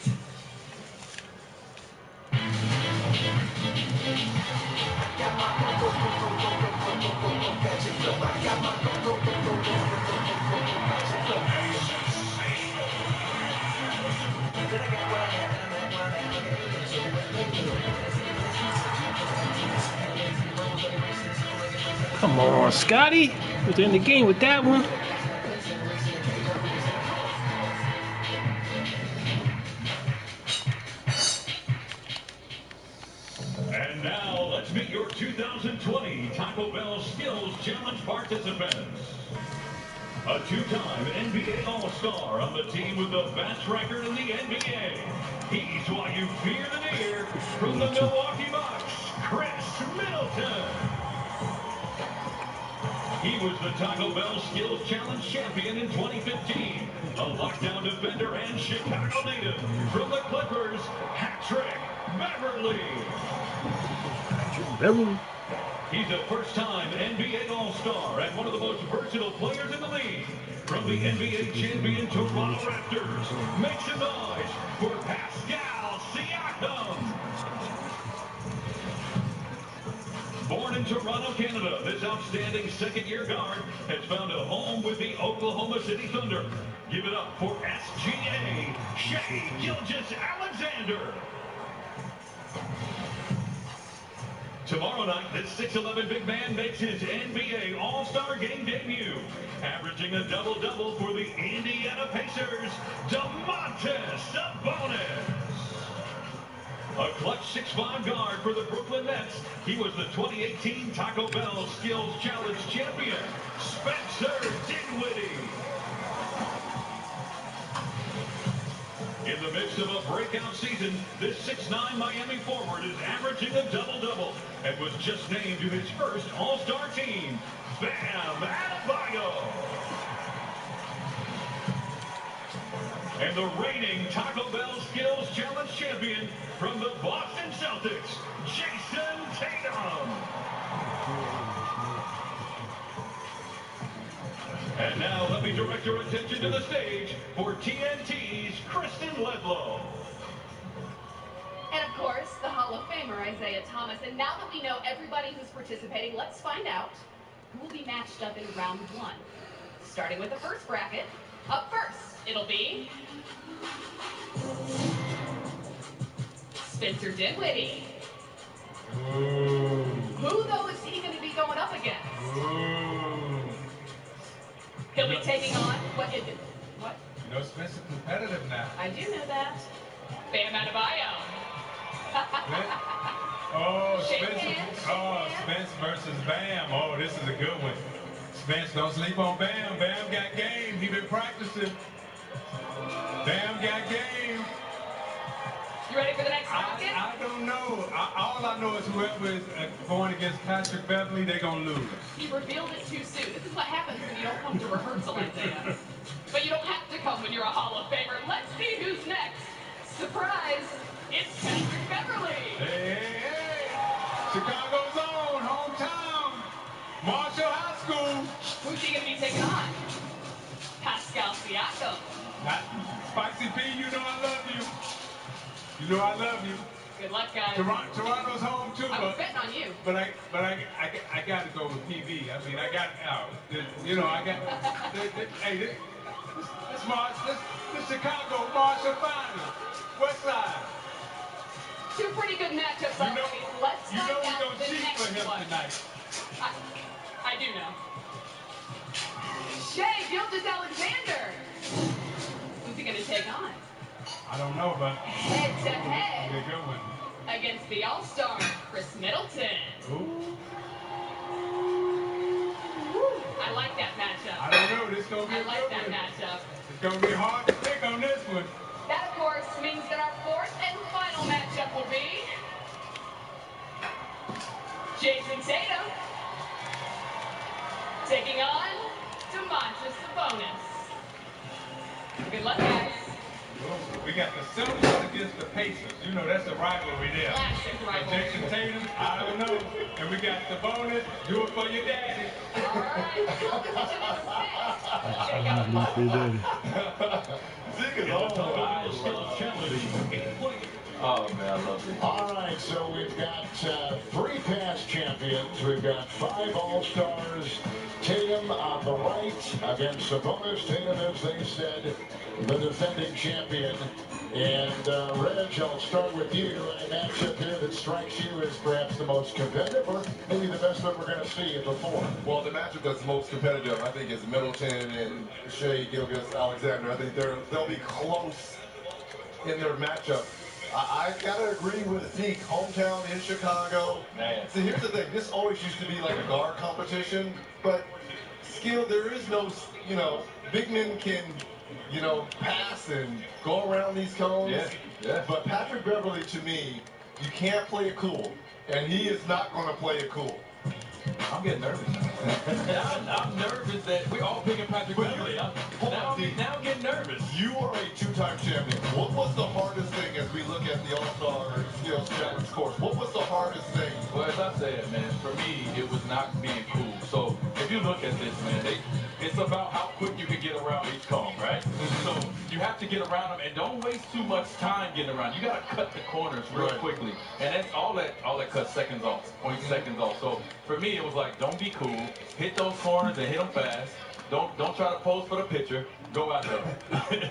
Come on, Scotty. Was in the game with that one. And now, let's meet your 2020 Taco Bell Skills Challenge participants. A 2-time NBA All-Star on the team with the best record in the NBA. He's why you fear the near from the Milwaukee Bucks, Chris Middleton. He was the Taco Bell Skills Challenge champion in 2015. A lockdown defender and Chicago native from the Clippers, Patrick Beverly. He's a first-time NBA All-Star and one of the most versatile players in the league. From the NBA champion Toronto Raptors, make some noise for Pascal Siakam. Born in Toronto, Canada, this outstanding second-year guard has found a home with the Oklahoma City Thunder. Give it up for SGA, Shai Gilgeous-Alexander. Tomorrow night, this 6'11" big man makes his NBA All-Star Game debut, averaging a double-double for the Indiana Pacers, Domantas Sabonis. A clutch 6'5" guard for the Brooklyn Nets. He was the 2018 Taco Bell Skills Challenge champion, Spencer Dinwiddie. In the midst of a breakout season, this 6'9" Miami forward is averaging a double-double and was just named to his first All-Star team. Bam Adebayo. And the reigning Taco Bell Skills Challenge champion from the Boston Celtics, Jason Tatum. And now let me direct your attention to the stage for TNT's Kristen Ledlow. And of course, the Hall of Famer, Isaiah Thomas. And now that we know everybody who's participating, let's find out who will be matched up in round 1. Starting with the first bracket. Up first, it'll be Spencer Dinwiddie. Who, though, is he going to be going up against? He'll be taking on, what is it? What? You know, Spencer's competitive now. I do know that. Bam Adebayo. Spence versus Bam. Oh, this is a good one. Spence, don't sleep on Bam. Bam got game. He been practicing. Bam got game. You ready for the next bracket? I don't know. All I know is whoever is going against Patrick Beverly, they're going to lose. He revealed it too soon. This is what happens when you don't come to rehearsal, Isaiah. But you don't have to come when you're a Hall of Famer. Let's see who's next. Surprise, it's Patrick Beverly. Hey, hey, hey. Chicago's own, hometown. Marshall High School. Who's he going to be taking on? Pascal Siakam. Spicy P, you know I love you. You know I love you. Good luck, guys. Toronto's home too, I was betting on you. But I got to go with PB. I mean, I got you know, I got. Hey, this Chicago Marshall Final, West Side. Two pretty good matchups already. Let's find out the next one. Tonight. I do know. Shea Gilgeous-Alexander. Who's he going to take on? I don't know, but head-to-head a good one. Against the All-Star, Chris Middleton. Ooh. I like that matchup. I don't know. This gonna be. I like that matchup. It's gonna be hard to pick on this one. That, of course, means that our fourth and final matchup will be Jason Tatum taking on Domantas Sabonis. Good luck, guys. We got the Celtics against the Pacers. You know that's a rivalry there. Classic rivalry. Jason Tatum, I don't know. And we got the bonus. Do it for your daddy. All right. Oh, man, I love it. All right, so we've got 3 past champions. We've got 5 All-Stars. Tatum on the right against Sabonis. Tatum, as they said, the defending champion. And Reg, I'll start with you. A matchup here that strikes you as perhaps the most competitive, or maybe the best that we're going to see in the 4. Well, the matchup that's most competitive, I think, is Middleton and Shea Gilgeous-Alexander. I think they'll be close in their matchup. I gotta agree with Zeke. Hometown in Chicago. Man. See, here's the thing. This always used to be like a guard competition, but skill, there is no, you know, big men can, you know, pass and go around these cones. Yeah. Yeah. But Patrick Beverly, to me, you can't play it cool, and he is not going to play it cool. I'm getting nervous now. I'm nervous that we're all picking Patrick Beverly. Now I'm getting nervous. You are a 2-time champion. What was the hardest thing as we look at the All-Star Skills Challenge course? What was the hardest thing? Well, as I said, man, for me, it was not being cool. So if you look at this, man, it's about how quick you can get around each cone, right? So you have to get around them, and don't waste too much time getting around. You got to cut the corners real quickly, and that's all that cuts seconds off, 20 seconds off. So for me, it was like, don't be cool, hit those corners and hit them fast. Don't try to pose for the picture. Go out there.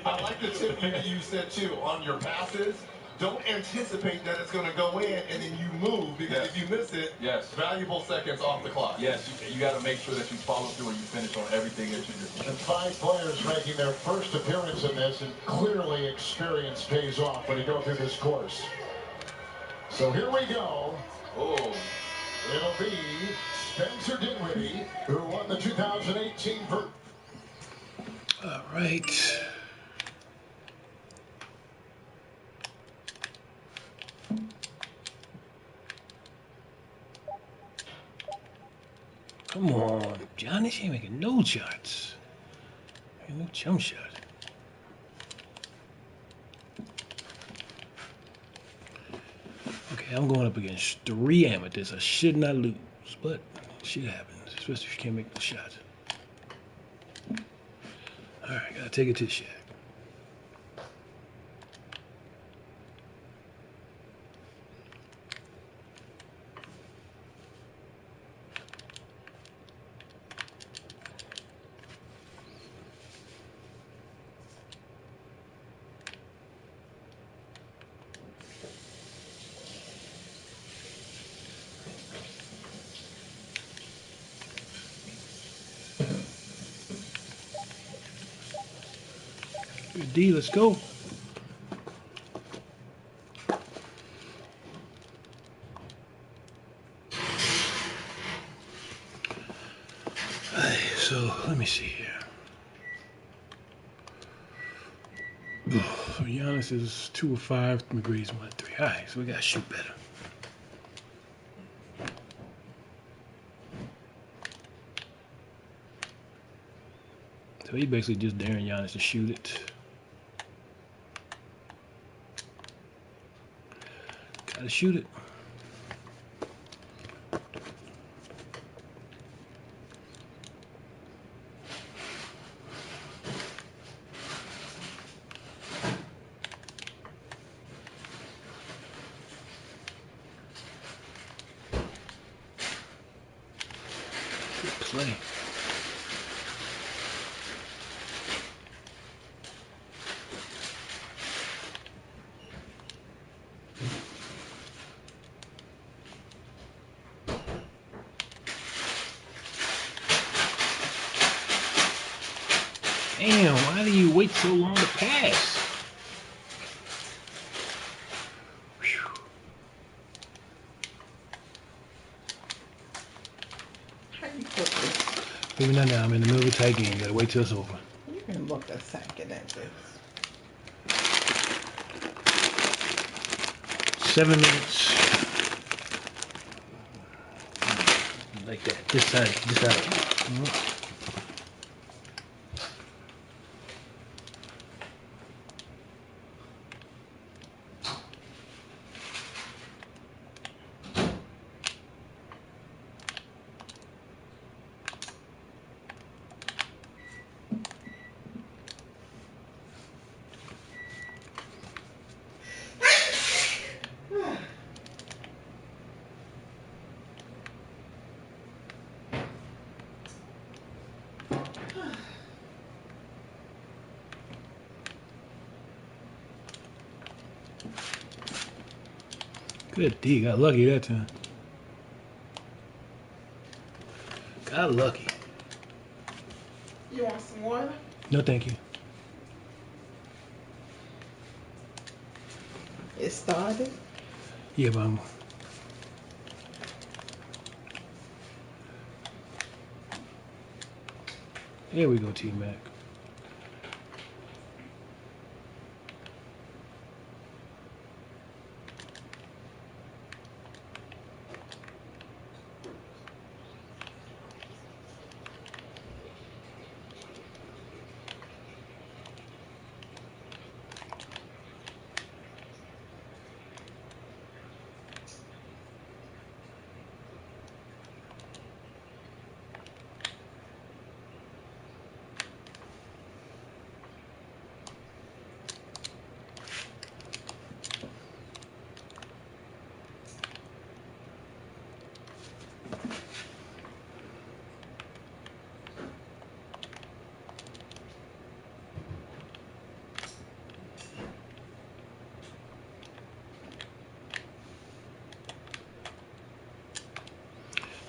I like the tip you said too on your passes. Don't anticipate that it's going to go in and then you move, because if you miss it, valuable seconds off the clock. Yes, you got to make sure that you follow through and you finish on everything that you do. And 5 players making their first appearance in this, and clearly experience pays off when you go through this course. So here we go. Oh. It'll be Spencer Dinwiddie, who won the 2018 All right. Come on, Giannis ain't making no shots. Ain't no jump shot. Okay, I'm going up against 3 amateurs. I should not lose, but shit happens, especially if you can't make the shot. All right, gotta take it to the shack. Good D, let's go. So let me see here. So Giannis is 2 of 5, McGree's 1 of 3. All right, so we gotta shoot better. So he basically just daring Giannis to shoot it. Gotta shoot it. Good play. Damn, why do you wait so long to pass? Whew. How you cook this? Maybe not now. I'm in the middle of a tight game. Gotta wait till it's over. You can look a second at this. 7 minutes. Like that. This side. This side. Good D. Got lucky that time. Got lucky. You want some water? No, thank you. It started. Yeah, but here we go, T-Mac.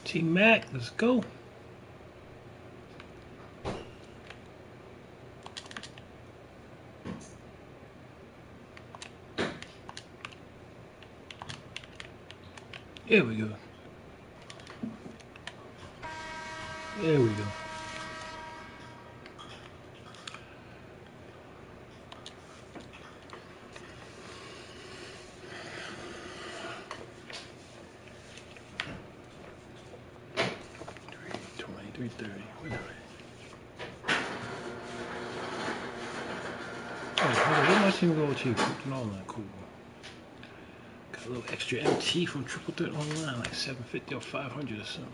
T-Mac, let's go. There we go. There we go. $3.30. Oh, hold on. Where my team go cheap? Something online, cool. Got a little extra MT from Triple Threat Online, like 750 or 500 or something.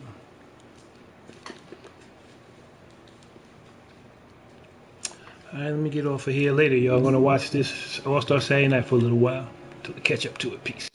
Alright, let me get off of here later. Y'all gonna watch this All-Star Saturday Night for a little while until I catch up to it. Peace.